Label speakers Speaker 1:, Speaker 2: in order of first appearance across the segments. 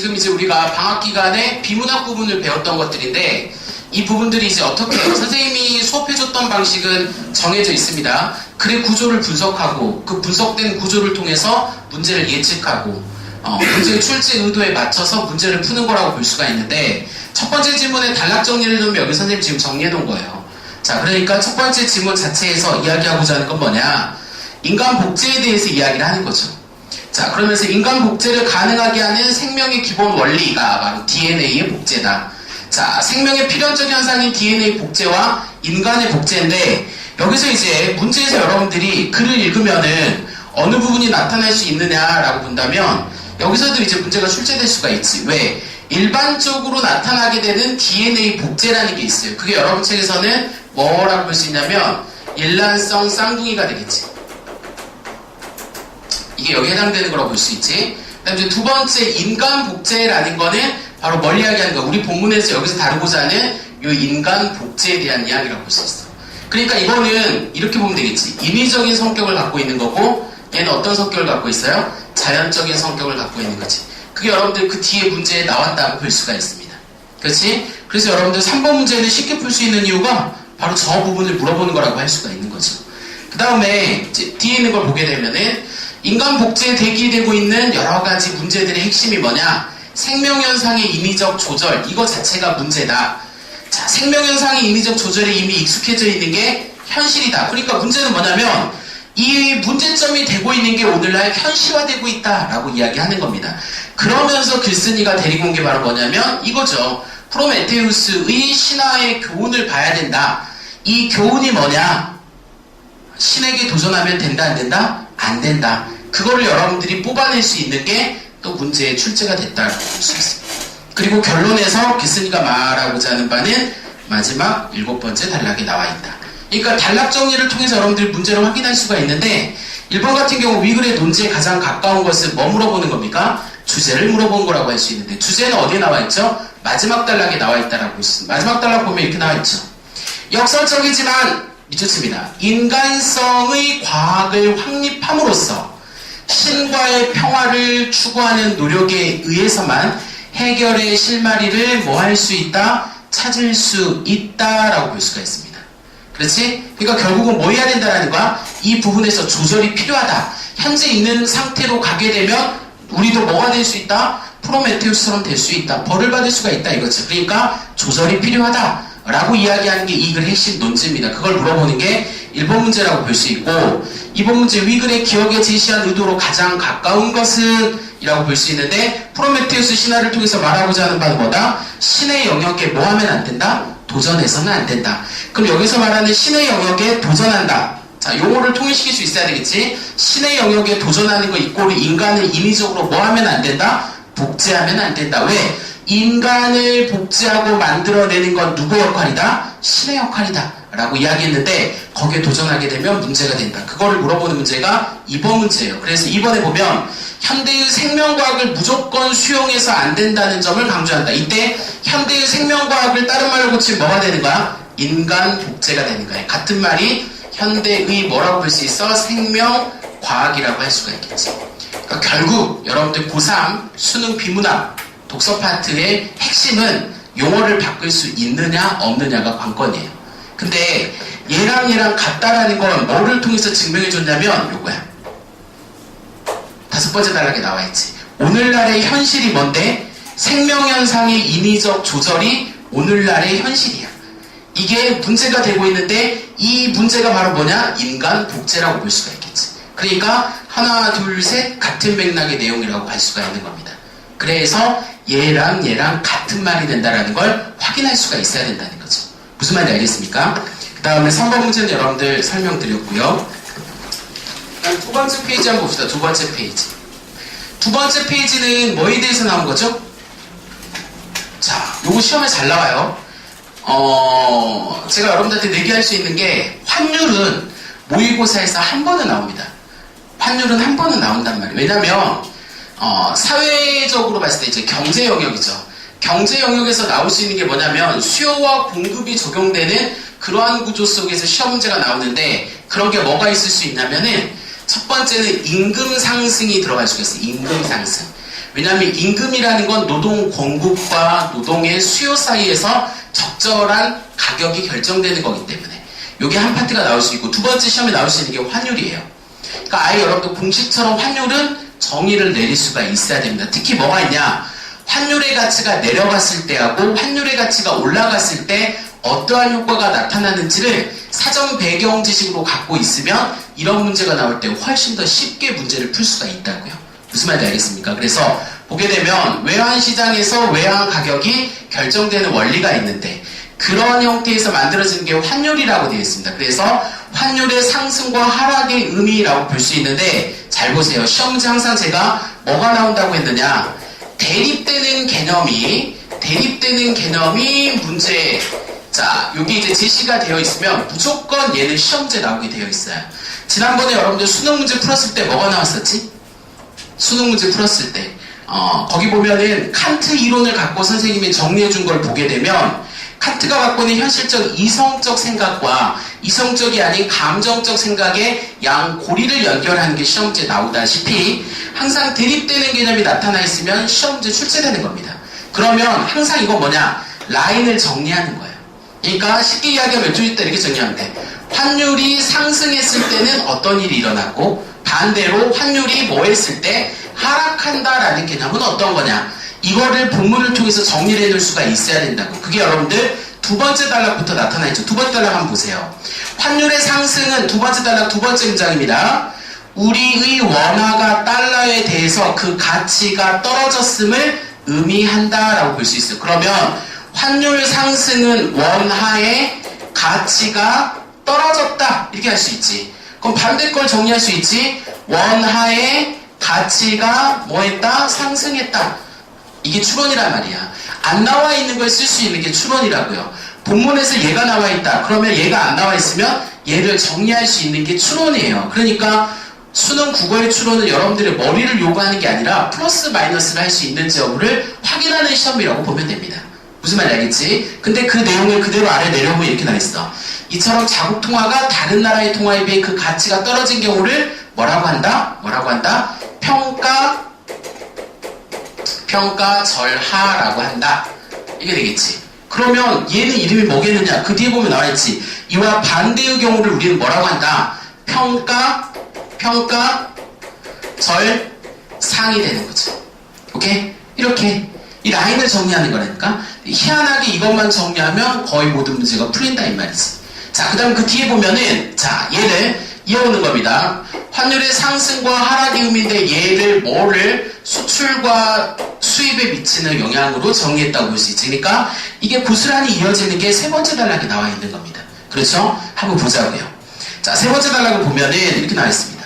Speaker 1: 지금 이제 우리가 방학 기간에 비문학 부분을 배웠던 것들인데 이 부분들이 이제 어떻게 선생님이 수업해줬던 방식은 정해져 있습니다. 글의 구조를 분석하고 그 분석된 구조를 통해서 문제를 예측하고 문제의 출제 의도에 맞춰서 문제를 푸는 거라고 볼 수가 있는데 첫 번째 질문의 단락 정리를 좀 여기 선생님 지금 정리해 놓은 거예요. 자, 그러니까 첫 번째 질문 자체에서 이야기하고자 하는 건 뭐냐? 인간 복제에 대해서 이야기를 하는 거죠. 자, 그러면서 인간 복제를 가능하게 하는 생명의 기본 원리가 바로 DNA의 복제다. 자, 생명의 필연적 현상인 DNA 복제와 인간의 복제인데 여기서 이제 문제에서 여러분들이 글을 읽으면은 어느 부분이 나타날 수 있느냐라고 본다면 여기서도 이제 문제가 출제될 수가 있지. 왜? 일반적으로 나타나게 되는 DNA 복제라는 게 있어요. 그게 여러분 책에서는 뭐라고 볼 수 있냐면 일란성 쌍둥이가 되겠지. 이게 여기에 해당되는 거라고 볼 수 있지. 그다음 이제 두 번째 인간 복제라는 거는 바로 뭘 이야기하는 거. 우리 본문에서 여기서 다루고자 하는 이 인간 복제에 대한 이야기라고 볼 수 있어. 그러니까 이거는 이렇게 보면 되겠지. 인위적인 성격을 갖고 있는 거고 얘는 어떤 성격을 갖고 있어요? 자연적인 성격을 갖고 있는 거지. 그게 여러분들 그 뒤에 문제에 나왔다고 볼 수가 있습니다. 그렇지? 그래서 여러분들 3번 문제는 쉽게 풀 수 있는 이유가 바로 저 부분을 물어보는 거라고 할 수가 있는 거죠. 그 다음에 뒤에 있는 걸 보게 되면은 인간 복제에 대기되고 있는 여러 가지 문제들의 핵심이 뭐냐? 생명현상의 인위적 조절, 이거 자체가 문제다. 자, 생명현상의 인위적 조절에 이미 익숙해져 있는 게 현실이다. 그러니까 문제는 뭐냐면 이 문제점이 되고 있는 게 오늘날 현실화되고 있다라고 이야기하는 겁니다. 그러면서 글쓴이가 데리고 온 게 바로 뭐냐면 이거죠. 프로메테우스의 신화의 교훈을 봐야 된다. 이 교훈이 뭐냐? 신에게 도전하면 된다, 안 된다? 안 된다. 그거를 여러분들이 뽑아낼 수 있는 게 또 문제의 출제가 됐다고 볼 수 있습니다. 그리고 결론에서 글쓴이가 말하고자 하는 바는 마지막 7번째 단락에 나와 있다. 그러니까 단락 정리를 통해서 여러분들이 문제를 확인할 수가 있는데 1번 같은 경우 위글의 논지에 가장 가까운 것은 뭐 물어보는 겁니까? 주제를 물어본 거라고 할 수 있는데 주제는 어디에 나와 있죠? 마지막 단락에 나와 있다라고 있습니다. 마지막 단락 보면 이렇게 나와 있죠. 역설적이지만 미쳤습니다. 인간성의 과학을 확립함으로써 신과의 평화를 추구하는 노력에 의해서만 해결의 실마리를 뭐 할 수 있다? 찾을 수 있다라고 볼 수가 있습니다. 그렇지? 그러니까 결국은 뭐 해야 된다라는 거야? 이 부분에서 조절이 필요하다. 현재 있는 상태로 가게 되면 우리도 뭐가 될 수 있다? 프로메테우스처럼 될 수 있다. 벌을 받을 수가 있다 이거죠. 그러니까 조절이 필요하다 라고 이야기하는 게 이 글의 핵심 논지입니다. 그걸 물어보는 게 1번 문제라고 볼 수 있고 2번 문제 위글의 기억에 제시한 의도로 가장 가까운 것은 이라고 볼 수 있는데 프로메테우스 신화를 통해서 말하고자 하는 바는 뭐다? 신의 영역에 뭐 하면 안 된다? 도전해서는 안 된다. 그럼 여기서 말하는 신의 영역에 도전한다. 자, 용어를 통일시킬 수 있어야 되겠지? 신의 영역에 도전하는 거 이꼬르 인간을 인위적으로 뭐 하면 안 된다? 복제하면 안 된다. 왜? 인간을 복제하고 만들어내는 건 누구 역할이다? 신의 역할이다 라고 이야기했는데 거기에 도전하게 되면 문제가 된다. 그거를 물어보는 문제가 2번 문제예요. 그래서 2번에 보면 현대의 생명과학을 무조건 수용해서 안 된다는 점을 강조한다. 이때 현대의 생명과학을 다른 말로 고치면 뭐가 되는 거야? 인간 복제가 되는 거야. 같은 말이 현대의 뭐라고 볼 수 있어? 생명과학이라고 할 수가 있겠지. 그러니까 결국 여러분들 고3 수능 비문학 독서 파트의 핵심은 용어를 바꿀 수 있느냐 없느냐가 관건이에요. 근데 얘랑 같다라는 건 뭐를 통해서 증명해 줬냐면 요거야. 5번째 단락에 나와 있지. 오늘날의 현실이 뭔데? 생명현상의 인위적 조절이 오늘날의 현실이야. 이게 문제가 되고 있는데 이 문제가 바로 뭐냐? 인간 복제라고 볼 수가 있겠지. 그러니까 하나 둘 셋 같은 맥락의 내용이라고 할 수가 있는 겁니다. 그래서 얘랑 같은 말이 된다는 걸 확인할 수가 있어야 된다는 거죠. 무슨 말인지 알겠습니까? 그 다음에 3번 문제는 여러분들 설명드렸고요. 그다음 두 번째 페이지 한번 봅시다. 두 번째 페이지. 두 번째 페이지는 뭐에 대해서 나온 거죠? 자, 요거 시험에 잘 나와요. 제가 여러분들한테 내기할 수 있는 게 환율은 모의고사에서 한 번은 나옵니다. 환율은 한 번은 나온단 말이에요. 왜냐면 사회적으로 봤을 때 이제 경제 영역이죠. 경제 영역에서 나올 수 있는 게 뭐냐면 수요와 공급이 적용되는 그러한 구조 속에서 시험 문제가 나오는데 그런 게 뭐가 있을 수 있냐면은 첫 번째는 임금 상승이 들어갈 수가 있어요. 임금 상승. 왜냐하면 임금이라는 건 노동 공급과 노동의 수요 사이에서 적절한 가격이 결정되는 거기 때문에 이게 한 파트가 나올 수 있고, 두 번째 시험에 나올 수 있는 게 환율이에요. 그러니까 아예 여러분들 공식처럼 환율은 정의를 내릴 수가 있어야 됩니다. 특히 뭐가 있냐, 환율의 가치가 내려갔을 때하고 환율의 가치가 올라갔을 때 어떠한 효과가 나타나는지를 사전 배경 지식으로 갖고 있으면 이런 문제가 나올 때 훨씬 더 쉽게 문제를 풀 수가 있다고요. 무슨 말인지 알겠습니까? 그래서 보게 되면 외환시장에서 외환 가격이 결정되는 원리가 있는데, 그런 형태에서 만들어지는 게 환율이라고 되어 있습니다. 그래서 환율의 상승과 하락의 의미라고 볼 수 있는데, 잘 보세요. 시험 문제 항상 제가 뭐가 나온다고 했느냐, 대립되는 개념이 문제. 자, 여기 이제 제시가 되어 있으면 무조건 얘는 시험 문제 나오게 되어 있어요. 지난번에 여러분들 수능 문제 풀었을 때 뭐가 나왔었지? 수능 문제 풀었을 때 거기 보면은 칸트 이론을 갖고 선생님이 정리해 준 걸 보게 되면, 칸트가 갖고 있는 현실적 이성적 생각과 이성적이 아닌 감정적 생각의 양 고리를 연결하는 게 시험 문제에 나오다시피 항상 대립되는 개념이 나타나 있으면 시험 문제 출제되는 겁니다. 그러면 항상 이거 뭐냐, 라인을 정리하는 거예요. 그러니까 쉽게 이야기하면 좀 이따 이렇게 정리하면 돼. 환율이 상승했을 때는 어떤 일이 일어났고, 반대로 환율이 뭐 했을 때 하락한다라는 개념은 어떤 거냐, 이거를 본문을 통해서 정리를 해놓을 수가 있어야 된다고. 그게 여러분들 두 번째 단락부터 나타나 있죠. 두 번째 단락 한번 보세요. 환율의 상승은 두 번째 단락 두 번째 문장입니다. 우리의 원화가 달러에 대해서 그 가치가 떨어졌음을 의미한다라고 볼 수 있어요. 그러면 환율 상승은 원화의 가치가 떨어졌다, 이렇게 할 수 있지. 그럼 반대 걸 정리할 수 있지. 원화의 가치가 뭐 했다? 상승했다. 이게 추론이란 말이야. 안 나와 있는 걸 쓸 수 있는 게 추론이라고요. 본문에서 얘가 나와 있다. 그러면 얘가 안 나와 있으면 얘를 정리할 수 있는 게 추론이에요. 그러니까 수능 국어의 추론은 여러분들의 머리를 요구하는 게 아니라 플러스 마이너스를 할 수 있는지 여부를 확인하는 시험이라고 보면 됩니다. 무슨 말인지 알겠지? 근데 그 내용을 그대로 아래 내려오면 이렇게 나와 있어. 이처럼 자국 통화가 다른 나라의 통화에 비해 그 가치가 떨어진 경우를 뭐라고 한다? 평가절하라고 한다. 이게 되겠지. 그러면 얘는 이름이 뭐겠느냐? 그 뒤에 보면 나와있지. 이와 반대의 경우를 우리는 뭐라고 한다? 평가절상이 되는 거죠. 오케이? 이렇게 이 라인을 정리하는 거라니까. 희한하게 이것만 정리하면 거의 모든 문제가 풀린다 이 말이지. 자, 그 다음 그 뒤에 보면은, 자, 얘를 이어오는 겁니다. 환율의 상승과 하락의 의미인데 얘를 뭐를 수출과 수입에 미치는 영향으로 정리했다고 볼 수 있지. 그러니까 이게 고스란히 이어지는 게 세 번째 단락에 나와 있는 겁니다. 그렇죠? 한번 보자고요. 자, 세 번째 단락을 보면은 이렇게 나와 있습니다.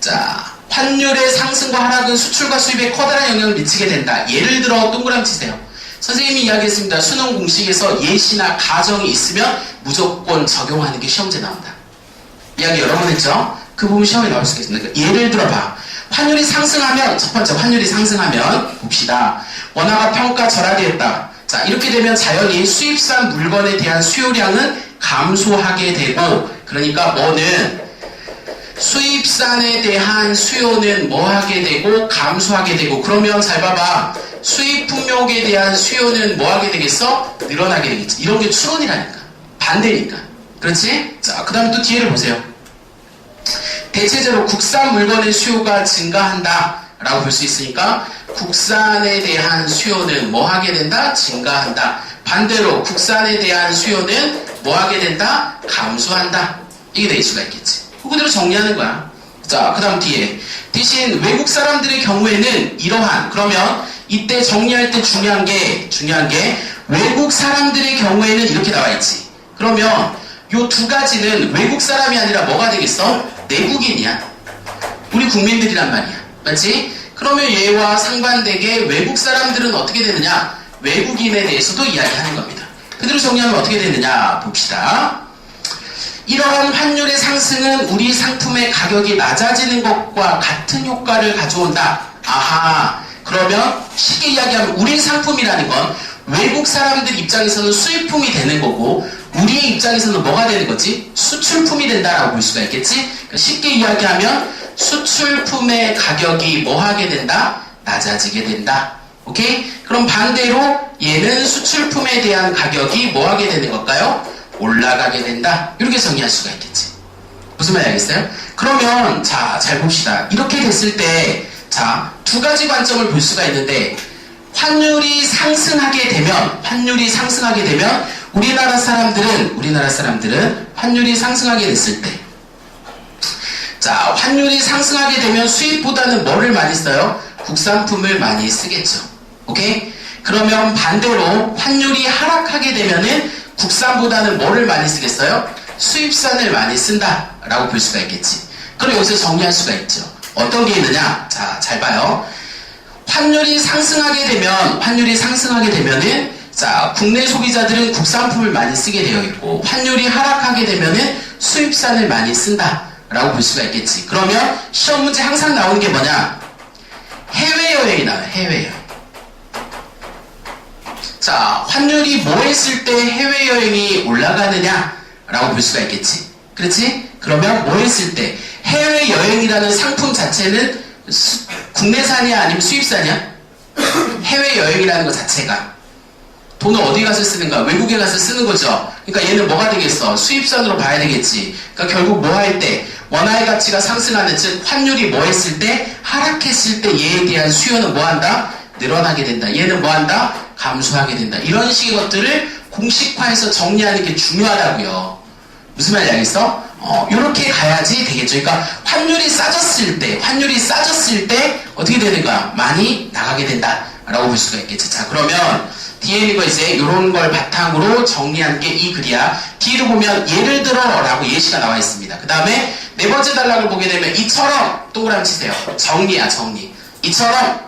Speaker 1: 자, 환율의 상승과 하락은 수출과 수입에 커다란 영향을 미치게 된다. 예를 들어 동그라미 치세요. 선생님이 이야기했습니다. 수능 공식에서 예시나 가정이 있으면 무조건 적용하는 게 시험지에 나온다. 이야기 여러 번 했죠? 그 부분 시험에 나올 수 있겠습니다. 그러니까 예를 들어봐. 환율이 상승하면, 첫 번째 환율이 상승하면 봅시다. 원화가 평가절하되었다. 자, 이렇게 되면 자연히 수입산 물건에 대한 수요량은 감소하게 되고, 그러니까 뭐는 수입산에 대한 수요는 뭐 하게 되고 감소하게 되고, 그러면 잘 봐봐. 수입 품목에 대한 수요는 뭐 하게 되겠어? 늘어나게 되겠지. 이런 게 추론이라니까. 반대니까. 그렇지? 자, 그 다음에 또 뒤에를 보세요. 대체적으로 국산 물건의 수요가 증가한다 라고 볼 수 있으니까 국산에 대한 수요는 뭐 하게 된다? 증가한다. 반대로 국산에 대한 수요는 뭐 하게 된다? 감소한다. 이게 될 수가 있겠지. 그대로 정리하는 거야. 자, 그 다음 뒤에 대신 외국 사람들의 경우에는 이러한, 그러면 이때 정리할 때 중요한 게 외국 사람들의 경우에는 이렇게 나와 있지. 그러면 요 두 가지는 외국 사람이 아니라 뭐가 되겠어? 내국인이야. 우리 국민들이란 말이야. 맞지? 그러면 얘와 상반되게 외국 사람들은 어떻게 되느냐? 외국인에 대해서도 이야기하는 겁니다. 그대로 정리하면 어떻게 되느냐 봅시다. 이러한 환율의 상승은 우리 상품의 가격이 낮아지는 것과 같은 효과를 가져온다. 아하. 그러면 쉽게 이야기하면 우리 상품이라는 건 외국 사람들 입장에서는 수입품이 되는 거고 우리의 입장에서는 뭐가 되는 거지? 수출품이 된다라고 볼 수가 있겠지? 그러니까 쉽게 이야기하면 수출품의 가격이 뭐 하게 된다? 낮아지게 된다. 오케이? 그럼 반대로 얘는 수출품에 대한 가격이 뭐 하게 되는 걸까요? 올라가게 된다. 이렇게 정리할 수가 있겠지. 무슨 말인지 알겠어요? 그러면 자, 잘 봅시다. 이렇게 됐을 때 자, 두 가지 관점을 볼 수가 있는데 환율이 상승하게 되면 우리나라 사람들은 환율이 상승하게 됐을 때 자, 환율이 상승하게 되면 수입보다는 뭐를 많이 써요? 국산품을 많이 쓰겠죠. 오케이? 그러면 반대로 환율이 하락하게 되면은 국산보다는 뭐를 많이 쓰겠어요? 수입산을 많이 쓴다 라고 볼 수가 있겠지. 그럼 여기서 정리할 수가 있죠. 어떤 게 있느냐? 자, 잘 봐요. 환율이 상승하게 되면은 자, 국내 소비자들은 국산품을 많이 쓰게 되어 있고 환율이 하락하게 되면은 수입산을 많이 쓴다 라고 볼 수가 있겠지. 그러면 시험 문제 항상 나오는 게 뭐냐? 해외여행이 나와요. 해외여행. 자, 환율이 뭐 했을 때 해외여행이 올라가느냐 라고 볼 수가 있겠지. 그렇지? 그러면 뭐 했을 때 해외여행이라는 상품 자체는 국내산이야 아니면 수입산이야? 해외여행이라는 것 자체가 돈을 어디 가서 쓰는가? 외국에 가서 쓰는 거죠. 그러니까 얘는 뭐가 되겠어? 수입산으로 봐야 되겠지. 그러니까 결국 뭐 할 때 원화의 가치가 상승하는 즉 환율이 뭐 했을 때 하락했을 때 얘에 대한 수요는 뭐 한다? 늘어나게 된다. 얘는 뭐 한다? 감소하게 된다. 이런 식의 것들을 공식화해서 정리하는 게 중요하다고요. 무슨 말인지 알겠어? 요렇게 가야지 되겠죠. 그러니까 환율이 싸졌을 때 어떻게 되는 거야? 많이 나가게 된다 라고 볼 수가 있겠죠. 자, 그러면 뒤에 있는 거 이제 요런 걸 바탕으로 정리한 게 이 글이야. 뒤로 보면 예를 들어 라고 예시가 나와 있습니다. 그 다음에 네 번째 단락을 보게 되면 이처럼 동그라미 치세요. 정리야, 정리. 이처럼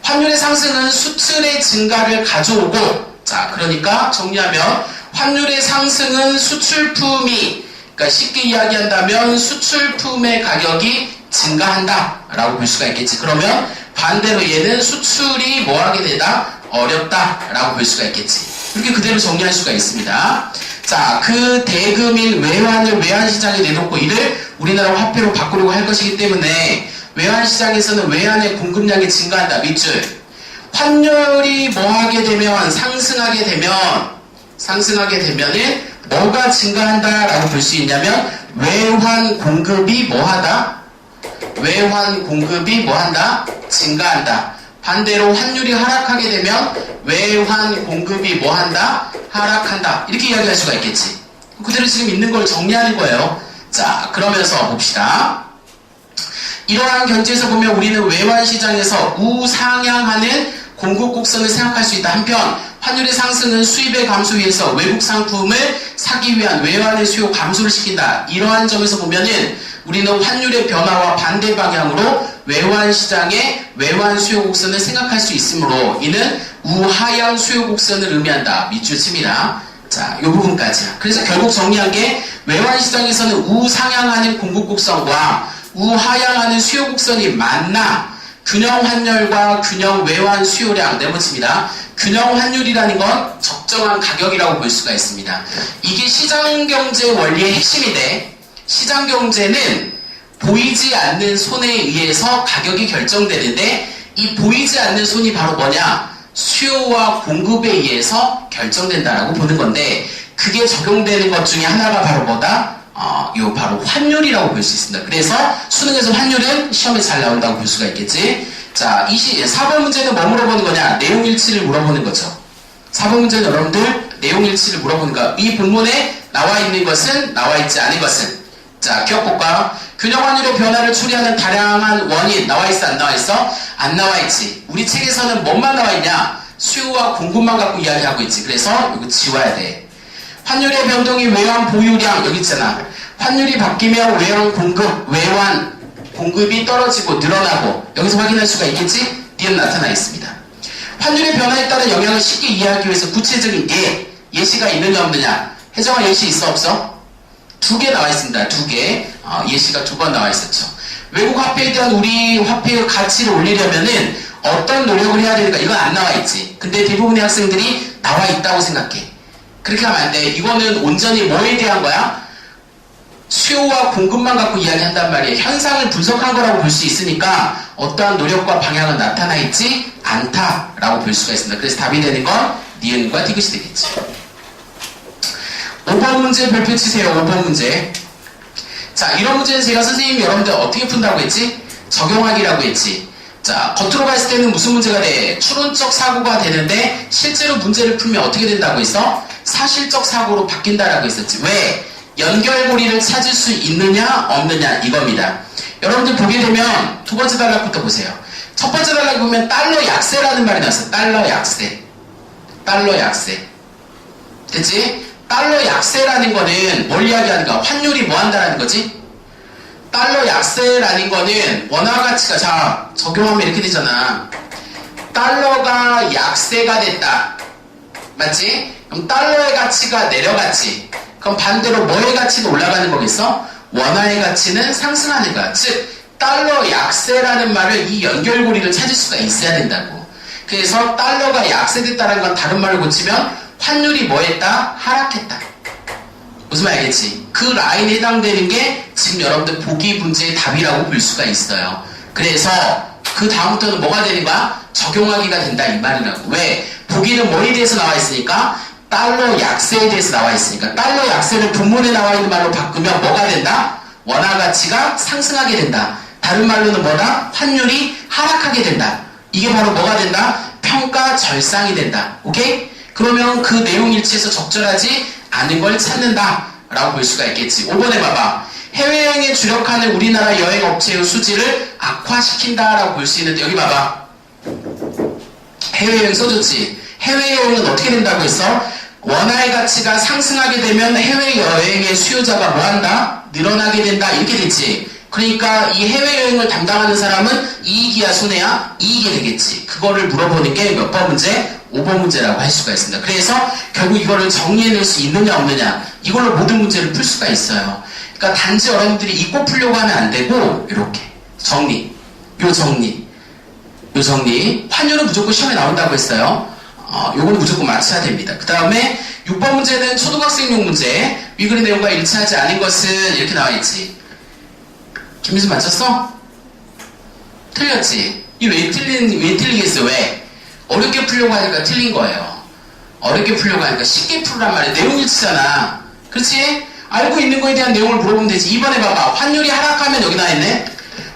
Speaker 1: 환율의 상승은 수출의 증가를 가져오고 자, 그러니까 정리하면 환율의 상승은 수출품이 그러니까 쉽게 이야기한다면 수출품의 가격이 증가한다 라고 볼 수가 있겠지. 그러면 반대로 얘는 수출이 뭐하게 되다? 어렵다 라고 볼 수가 있겠지. 이렇게 그대로 정리할 수가 있습니다. 자, 그 대금인 외환을 외환시장에 내놓고 이를 우리나라 화폐로 바꾸려고 할 것이기 때문에 외환시장에서는 외환의 공급량이 증가한다. 밑줄. 환율이 뭐하게 되면 상승하게 되면은 뭐가 증가한다 라고 볼 수 있냐면 외환 공급이 뭐하다? 외환 공급이 뭐한다? 증가한다. 반대로 환율이 하락하게 되면 외환 공급이 뭐한다? 하락한다. 이렇게 이야기할 수가 있겠지. 그대로 지금 있는 걸 정리하는 거예요. 자, 그러면서 봅시다. 이러한 경제에서 보면 우리는 외환시장에서 우상향하는 공급 곡선을 생각할 수 있다. 한편 환율의 상승은 수입의 감소에 의해서 외국 상품을 사기 위한 외환의 수요 감소를 시킨다. 이러한 점에서 보면은 우리는 환율의 변화와 반대 방향으로 외환시장의 외환 수요 곡선을 생각할 수 있으므로 이는 우하향 수요 곡선을 의미한다. 밑줄 칩니다. 자, 이 부분까지야. 그래서 결국 정리한 게 외환시장에서는 우상향하는 공급 곡선과 우하향하는 수요 곡선이 만나 균형 환율과 균형 외환 수요량 네모칩니다. 균형 환율이라는 건 적정한 가격이라고 볼 수가 있습니다. 이게 시장경제 원리의 핵심인데 시장경제는 보이지 않는 손에 의해서 가격이 결정되는데 이 보이지 않는 손이 바로 뭐냐? 수요와 공급에 의해서 결정된다라고 보는 건데 그게 적용되는 것 중에 하나가 바로 뭐다? 요 바로 환율이라고 볼 수 있습니다. 그래서 수능에서 환율은 시험에 잘 나온다고 볼 수가 있겠지. 자, 4번 문제는 뭐 물어보는 거냐? 내용 일치를 물어보는 거죠. 4번 문제는 여러분들 내용 일치를 물어보는 거. 이 본문에 나와 있는 것은 나와 있지 않은 것은 자, 기억볼까? 균형 환율의 변화를 초래하는 다양한 원인 나와 있어 안 나와 있어? 안 나와 있지. 우리 책에서는 뭐만 나와 있냐? 수요와 공급만 갖고 이야기하고 있지. 그래서 이거 지워야 돼. 환율의 변동이 외환 보유량 여기 있잖아. 환율이 바뀌면 외환 공급이 떨어지고 늘어나고 여기서 확인할 수가 있겠지? 뒤에 나타나 있습니다. 환율의 변화에 따른 영향을 쉽게 이해하기 위해서 구체적인 예시가 있느냐 없느냐? 혜정아 예시 있어 없어? 2개 나와 있습니다. 2개 예시가 2번 나와 있었죠. 외국 화폐에 대한 우리 화폐의 가치를 올리려면은 어떤 노력을 해야 되니까 이건 안 나와 있지. 근데 대부분의 학생들이 나와 있다고 생각해. 그렇게 하면 안 돼. 이거는 온전히 뭐에 대한 거야? 수요와 공급만 갖고 이야기한단 말이에요. 현상을 분석한 거라고 볼 수 있으니까 어떠한 노력과 방향은 나타나 있지 않다라고 볼 수가 있습니다. 그래서 답이 되는 건 니은과 디귿이 되겠지. 5번 문제 별표 치세요. 5번 문제. 자, 이런 문제는 제가 선생님이 여러분들 어떻게 푼다고 했지? 적용하기라고 했지. 자, 겉으로 봤을 때는 무슨 문제가 돼? 추론적 사고가 되는데 실제로 문제를 풀면 어떻게 된다고 했어? 사실적 사고로 바뀐다라고 했었지. 왜? 연결고리를 찾을 수 있느냐 없느냐 이겁니다. 여러분들 보게 되면 두 번째 단락부터 보세요. 첫 번째 단락에 보면 달러 약세라는 말이 나왔어요. 달러 약세. 달러 약세. 됐지? 달러 약세라는 거는 뭘 이야기하는가? 환율이 뭐 한다라는 거지? 달러 약세라는 거는 원화 가치가, 자, 적용하면 이렇게 되잖아. 달러가 약세가 됐다. 맞지? 그럼 달러의 가치가 내려갔지. 그럼 반대로 뭐의 가치가 올라가는 거겠어? 원화의 가치는 상승하는 거야. 즉, 달러 약세라는 말을 이 연결고리를 찾을 수가 있어야 된다고. 그래서 달러가 약세됐다는 건 다른 말로 고치면 환율이 뭐 했다? 하락했다. 무슨 말 알겠지? 그 라인에 해당되는 게 지금 여러분들 보기 문제의 답이라고 볼 수가 있어요. 그래서 그 다음부터는 뭐가 되는 거야? 적용하기가 된다 이 말이라고. 왜? 보기는 뭐에 대해서 나와 있으니까? 달러 약세에 대해서 나와 있으니까. 달러 약세를 본문에 나와 있는 말로 바꾸면 뭐가 된다? 원화 가치가 상승하게 된다. 다른 말로는 뭐다? 환율이 하락하게 된다. 이게 바로 뭐가 된다? 평가 절상이 된다. 오케이? 그러면 그 내용 일치에서 적절하지 않은 걸 찾는다 라고 볼 수가 있겠지. 5번에 봐봐. 해외여행에 주력하는 우리나라 여행업체의 수지를 악화시킨다 라고 볼 수 있는데 여기 봐봐. 해외여행 써줬지. 해외여행은 어떻게 된다고 했어? 원화의 가치가 상승하게 되면 해외여행의 수요자가 뭐한다? 늘어나게 된다 이렇게 됐지. 그러니까 이 해외여행을 담당하는 사람은 이익이야 손해야? 이익이 되겠지. 그거를 물어보는 게 몇 번 문제? 5번 문제라고 할 수가 있습니다. 그래서 결국 이거를 정리해낼 수 있느냐 없느냐 이걸로 모든 문제를 풀 수가 있어요. 그러니까 단지 여러분들이 잊고 풀려고 하면 안 되고 이렇게 정리, 요 정리, 요 정리. 환율은 무조건 시험에 나온다고 했어요. 요거는 무조건 맞춰야 됩니다. 그 다음에 6번 문제는 초등학생용 문제. 위그리 내용과 일치하지 않은 것은 이렇게 나와있지. 김민수 맞췄어? 틀렸지? 이 왜 틀리겠어? 왜? 어렵게 풀려고 하니까 틀린 거예요. 어렵게 풀려고 하니까 쉽게 풀란 말이야. 내용 일치잖아. 그렇지? 알고 있는 거에 대한 내용을 물어보면 되지. 이번에 봐봐. 환율이 하락하면 여기 나와있네.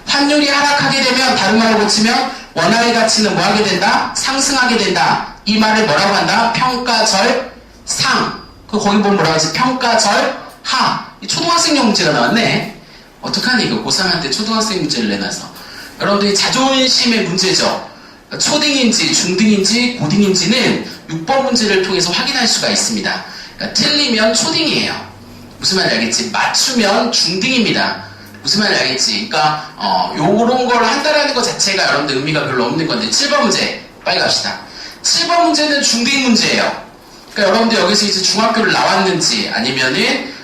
Speaker 1: 환율이 하락하게 되면 다른 말로 고치면 원화의 가치는 뭐 하게 된다? 상승하게 된다. 이 말을 뭐라고 한다? 평가절상. 거기 보면 뭐라고 하지? 평가절하. 이 초등학생용 문제가 나왔네. 어떡하니 이거 고3한테 초등학생 문제를 내놔서. 여러분들이 자존심의 문제죠. 초딩인지 중딩인지 고딩인지는 6번 문제를 통해서 확인할 수가 있습니다. 그러니까 틀리면 초딩이에요. 무슨 말인지 알겠지? 맞추면 중딩입니다. 무슨 말인지 알겠지? 그러니까 요런 걸 한다라는 것 자체가 여러분들 의미가 별로 없는 건데 7번 문제 빨리 갑시다. 7번 문제는 중딩 문제예요. 그러니까 여러분들 여기서 이제 중학교를 나왔는지 아니면은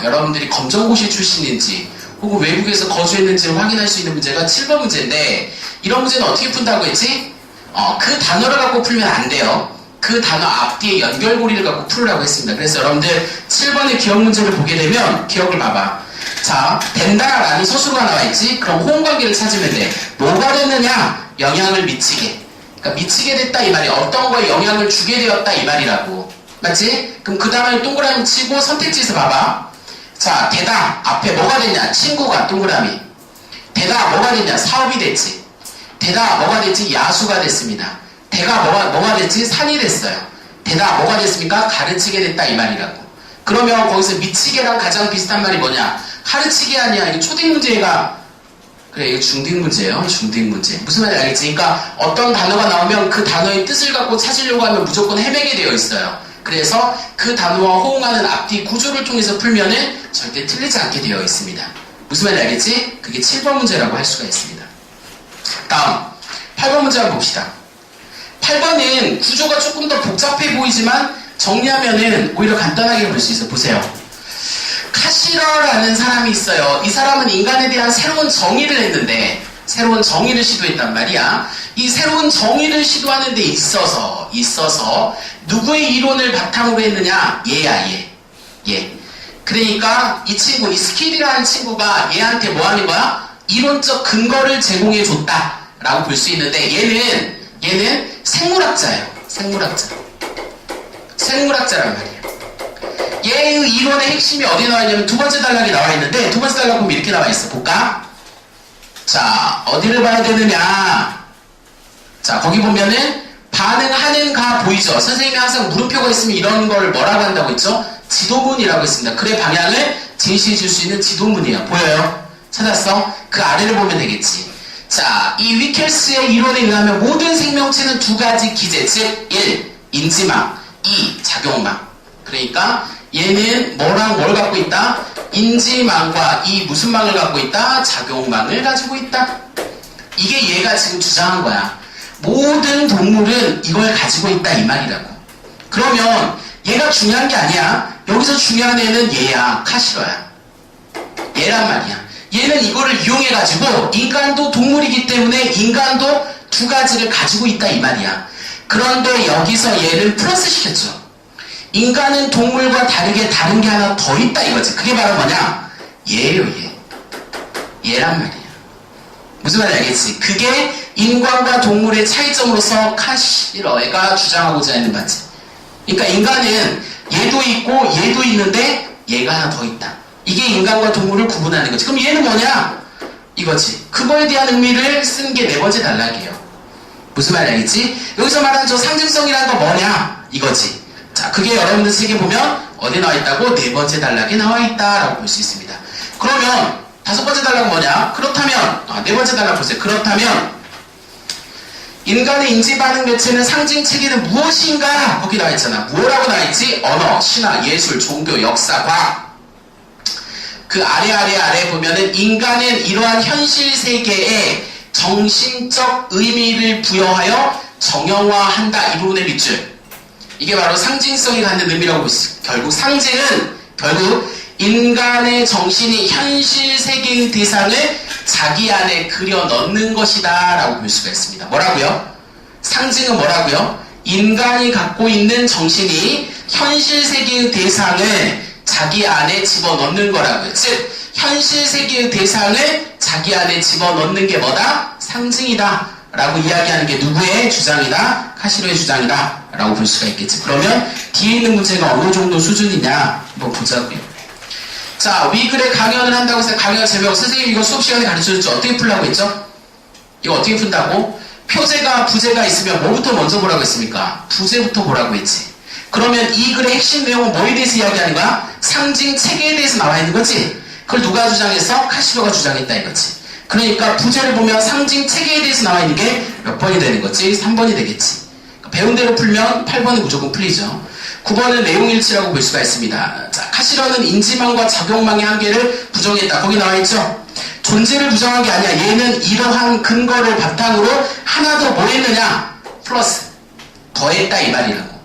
Speaker 1: 여러분들이 검정고시 출신인지 혹은 외국에서 거주했는지를 확인할 수 있는 문제가 7번 문제인데 이런 문제는 어떻게 푼다고 했지? 그 단어를 갖고 풀면 안 돼요. 그 단어 앞뒤에 연결고리를 갖고 풀으라고 했습니다. 그래서 여러분들 7번의 기억 문제를 보게 되면 기억을 봐봐. 자, 된다라는 서술어가 나와있지? 그럼 호응관계를 찾으면 돼. 뭐가 됐느냐? 영향을 미치게. 그러니까 미치게 됐다 이 말이 어떤 거에 영향을 주게 되었다 이 말이라고. 맞지? 그럼 그 다음에 동그라미 치고 선택지에서 봐봐. 자, 되다 앞에 뭐가 됐냐? 친구가 동그라미. 되다 뭐가 됐냐? 사업이 됐지. 되다 뭐가 됐지? 야수가 됐습니다. 되가 뭐가 됐지? 산이 됐어요. 되다 뭐가 됐습니까? 가르치게 됐다 이 말이라고. 그러면 거기서 미치게랑 가장 비슷한 말이 뭐냐? 가르치게 아니야. 이게 초딩 문제가 그래 이거 중딩 문제예요. 중딩 문제. 무슨 말인지 알겠지? 그러니까 어떤 단어가 나오면 그 단어의 뜻을 갖고 찾으려고 하면 무조건 헤매게 되어 있어요. 그래서 그 단어와 호응하는 앞뒤 구조를 통해서 풀면은 절대 틀리지 않게 되어 있습니다. 무슨 말인지 알겠지? 그게 7번 문제라고 할 수가 있습니다. 다음 8번 문제 한번 봅시다. 8번은 구조가 조금 더 복잡해 보이지만 정리하면은 오히려 간단하게 볼 수 있어요. 보세요. 카시러라는 사람이 있어요. 이 사람은 인간에 대한 새로운 정의를 했는데 새로운 정의를 시도했단 말이야. 이 새로운 정의를 시도하는 데 있어서 누구의 이론을 바탕으로 했느냐? 얘야 얘. 그러니까 이 친구, 이 스킬이라는 친구가 얘한테 뭐 하는 거야? 이론적 근거를 제공해 줬다 라고 볼 수 있는데 얘는 생물학자예요. 생물학자란 말이에요. 얘의 이론의 핵심이 어디 나와 있냐면 두 번째 단락에 나와 있는데, 두 번째 단락 보면 이렇게 나와 있어. 볼까? 자, 어디를 봐야 되느냐? 자, 거기 보면은 반응하는가 보이죠? 선생님이 항상 물음표가 있으면 이런 걸 뭐라고 한다고 했죠? 지도문이라고 했습니다. 글의 방향을 제시해 줄 수 있는 지도문이에요. 보여요? 찾았어? 그 아래를 보면 되겠지. 자, 이 위켈스의 이론에 의하면 모든 생명체는 두 가지 기제, 즉 1. 인지망, 2. 작용망. 그러니까 얘는 뭐랑 뭘 갖고 있다? 인지망과 이 무슨 망을 갖고 있다? 작용망을 가지고 있다. 이게 얘가 지금 주장한 거야. 모든 동물은 이걸 가지고 있다 이 말이라고. 그러면 얘가 중요한 게 아니야. 여기서 중요한 애는 얘야. 카시로야. 얘란 말이야. 얘는 이거를 이용해가지고 인간도 동물이기 때문에 인간도 두 가지를 가지고 있다 이 말이야. 그런데 여기서 얘를 플러스 시켰죠. 인간은 동물과 다르게 다른 게 하나 더 있다 이거지. 그게 바로 뭐냐? 얘예요, 얘. 얘란 말이야. 무슨 말인지 알겠지? 그게 인간과 동물의 차이점으로서 카시러가 주장하고자 하는 바지. 그러니까 인간은 얘도 있고 얘도 있는데 얘가 하나 더 있다. 이게 인간과 동물을 구분하는 거지. 그럼 얘는 뭐냐? 이거지. 그거에 대한 의미를 쓴 게 네 번째 단락이에요. 무슨 말인지 알겠지? 여기서 말하는 저 상징성이라는 거 뭐냐? 이거지. 자, 그게 여러분들 책에 보면 어디 나와 있다고? 네 번째 단락에 나와 있다라고 볼 수 있습니다. 그러면 다섯 번째 단락은 뭐냐? 그렇다면 네 번째 단락 보세요. 그렇다면 인간의 인지반응 매체는 상징 체계는 무엇인가? 거기 나와 있잖아. 뭐라고 나와 있지? 언어, 신화, 예술, 종교, 역사, 과학. 그 아래 보면은 인간은 이러한 현실 세계에 정신적 의미를 부여하여 정형화한다. 이 부분의 밑줄. 이게 바로 상징성이 갖는 의미라고 볼 수 있어요. 결국 상징은 인간의 정신이 현실 세계의 대상을 자기 안에 그려 넣는 것이다 라고 볼 수가 있습니다. 뭐라고요? 상징은 뭐라고요? 인간이 갖고 있는 정신이 현실 세계의 대상을 자기 안에 집어넣는 거라고요. 즉 현실 세계의 대상을 자기 안에 집어넣는 게 뭐다? 상징이다 라고 이야기하는 게 누구의 주장이다? 카시로의 주장이다 라고 볼 수가 있겠지. 그러면 뒤에 있는 문제가 어느 정도 수준이냐 한번 보자고요. 자, 위글의 강연을 한다고 해서 강연 제목, 선생님 이거 수업 시간에 가르쳐줬죠? 어떻게 풀라고 했죠? 이거 어떻게 푼다고? 표제가, 부제가 있으면 뭐부터 먼저 보라고 했습니까? 부제부터 보라고 했지. 그러면 이 글의 핵심 내용은 뭐에 대해서 이야기하는 거야? 상징 체계에 대해서 나와 있는 거지? 그걸 누가 주장했어? 카시로가 주장했다 이거지. 그러니까 부제를 보면 상징 체계에 대해서 나와 있는 게 몇 번이 되는 거지? 3번이 되겠지. 배운 대로 풀면 8번은 무조건 풀리죠. 9번은 내용일치라고 볼 수가 있습니다. 자, 카시로는 인지망과 작용망의 한계를 부정했다. 거기 나와 있죠? 존재를 부정한 게 아니야. 얘는 이러한 근거를 바탕으로 하나 더 뭐 했느냐? 플러스. 더했다 이 말이라고.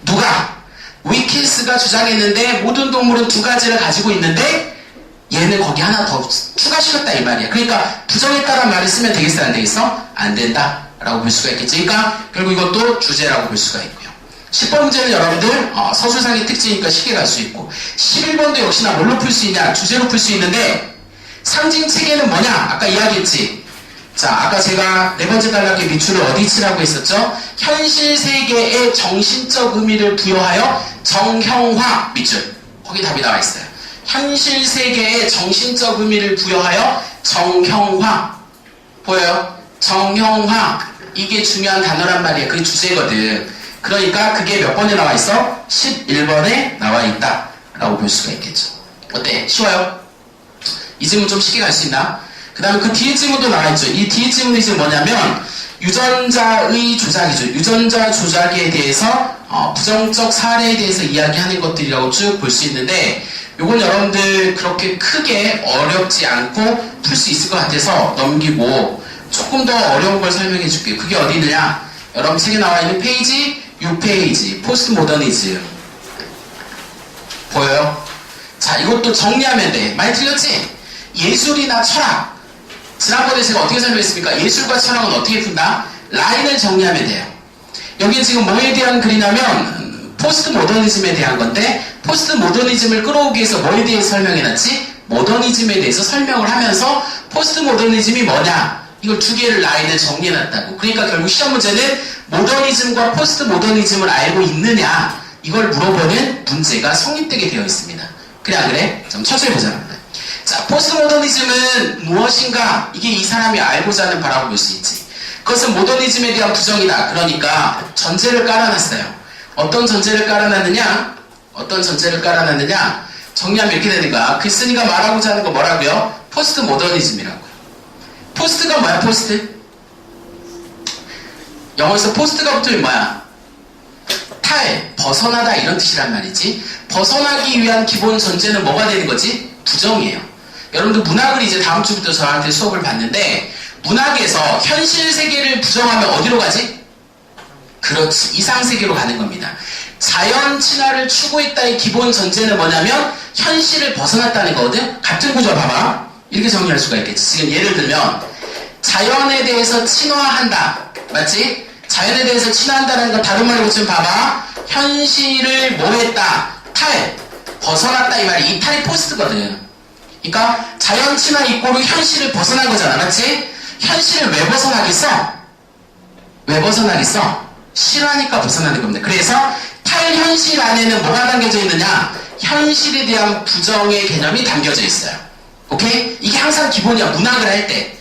Speaker 1: 누가? 위킬스가 주장했는데 모든 동물은 두 가지를 가지고 있는데 얘는 거기 하나 더 추가시켰다 이 말이야. 그러니까 부정했다란 말을 쓰면 되겠어 안 되겠어? 안 된다 라고 볼 수가 있겠지. 그러니까 결국 이것도 주제라고 볼 수가 있고요. 10번 문제는 여러분들 서술상의 특징이니까 쉽게 갈 수 있고, 11번도 역시나 뭘로 풀 수 있냐? 주제로 풀 수 있는데 상징 체계는 뭐냐? 아까 이야기했지. 자, 아까 제가 네 번째 단락의 밑줄을 어디 치라고 했었죠? 현실 세계의 정신적 의미를 부여하여 정형화 밑줄. 거기 답이 나와 있어요. 현실 세계의 정신적 의미를 부여하여 정형화. 보여요? 정형화. 이게 중요한 단어란 말이에요. 그게 주제거든. 그러니까 그게 몇 번에 나와 있어? 11번에 나와 있다 라고 볼 수가 있겠죠. 어때? 쉬워요? 이 질문 좀 쉽게 갈 수 있나? 그 다음에 그 뒤에 질문도 나와 있죠. 이 뒤에 질문이 지금 뭐냐면 유전자의 조작이죠. 유전자 조작에 대해서 부정적 사례에 대해서 이야기하는 것들이라고 쭉 볼 수 있는데, 요건 여러분들 그렇게 크게 어렵지 않고 풀 수 있을 것 같아서 넘기고 조금 더 어려운 걸 설명해 줄게요. 그게 어디 있느냐? 여러분 책에 나와 있는 페이지 6페이지 포스트 모더니즘 보여요? 자, 이것도 정리하면 돼. 많이 틀렸지? 예술이나 철학, 지난번에 제가 어떻게 설명했습니까? 예술과 철학은 어떻게 푼다? 라인을 정리하면 돼요. 여기 지금 뭐에 대한 글이냐면 포스트 모더니즘에 대한 건데, 포스트 모더니즘을 끌어오기 위해서 뭐에 대해서 설명해놨지? 모더니즘에 대해서 설명을 하면서 포스트 모더니즘이 뭐냐? 이걸 두 개를 라인에 정리해놨다고. 그러니까 결국 시험 문제는 모더니즘과 포스트 모더니즘을 알고 있느냐? 이걸 물어보는 문제가 성립되게 되어 있습니다. 그래 안 그래? 좀 천천히 보자. 자, 포스트 모더니즘은 무엇인가? 이게 이 사람이 알고자 하는 바라고 볼 수 있지. 그것은 모더니즘에 대한 부정이다. 그러니까 전제를 깔아놨어요. 어떤 전제를 깔아놨느냐? 어떤 전제를 깔아놨느냐? 정리하면 이렇게 되는 거야. 글쓴이가 말하고자 하는 거 뭐라고요? 포스트 모더니즘이라고요. 포스트가 뭐야? 포스트? 영어에서 포스트가 붙으면 뭐야? 탈, 벗어나다 이런 뜻이란 말이지. 벗어나기 위한 기본 전제는 뭐가 되는 거지? 부정이에요. 여러분들 문학을 이제 다음 주부터 저한테 수업을 받는데, 문학에서 현실 세계를 부정하면 어디로 가지? 그렇지, 이상 세계로 가는 겁니다. 자연 친화를 추구했다의 기본 전제는 뭐냐면 현실을 벗어났다는 거거든. 같은 구조 봐봐. 이렇게 정리할 수가 있겠지. 지금 예를 들면 자연에 대해서 친화한다, 맞지? 자연에 대해서 친화한다는 건 다른 말로 지금 봐봐. 현실을 뭐했다? 탈, 벗어났다 이 말이. 이 탈이 포스트거든. 그러니까 자연 친화 이꼬르 현실을 벗어난 거잖아, 맞지? 현실을 왜 벗어나겠어? 왜 벗어나겠어? 싫어하니까 벗어나는 겁니다. 그래서 탈현실 안에는 뭐가 담겨져 있느냐? 현실에 대한 부정의 개념이 담겨져 있어요. 오케이? 이게 항상 기본이야. 문학을 할 때.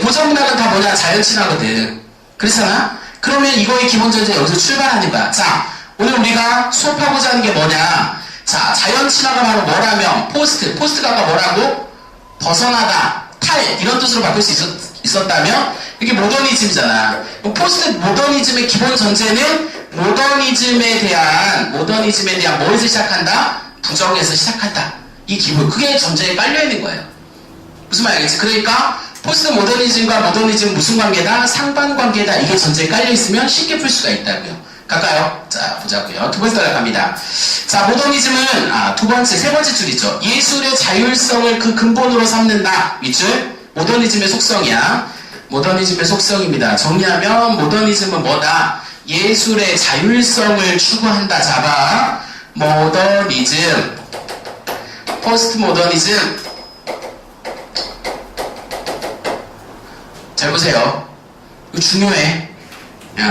Speaker 1: 고전 문학은 다 뭐냐? 자연 친화거든. 그렇잖아? 그러면 이거의 기본 전제 여기서 출발하는 거야. 자, 오늘 우리가 수업하고자 하는 게 뭐냐? 자, 자연 친화가 바로 뭐라면 포스트가 아까 뭐라고? 벗어나다, 탈 이런 뜻으로 바꿀 수 있었다면 이게 모더니즘이잖아. 포스트 모더니즘의 기본 전제는 모더니즘에 대한 뭐에서 시작한다? 부정에서 시작한다. 이 기본, 그게 전제에 깔려 있는 거예요. 무슨 말이겠지? 그러니까 포스트 모더니즘과 모더니즘 무슨 관계다? 상반관계다. 이게 전제에 깔려 있으면 쉽게 풀 수가 있다고요. 갈까요? 자, 보자고요. 두 번째 갑니다. 자, 모더니즘은 세 번째 줄이죠. 예술의 자율성을 그 근본으로 삼는다. 윗줄. 모더니즘의 속성이야. 모더니즘의 속성입니다. 정리하면 모더니즘은 뭐다? 예술의 자율성을 추구한다. 잡아. 모더니즘, 포스트 모더니즘. 잘 보세요. 이거 중요해.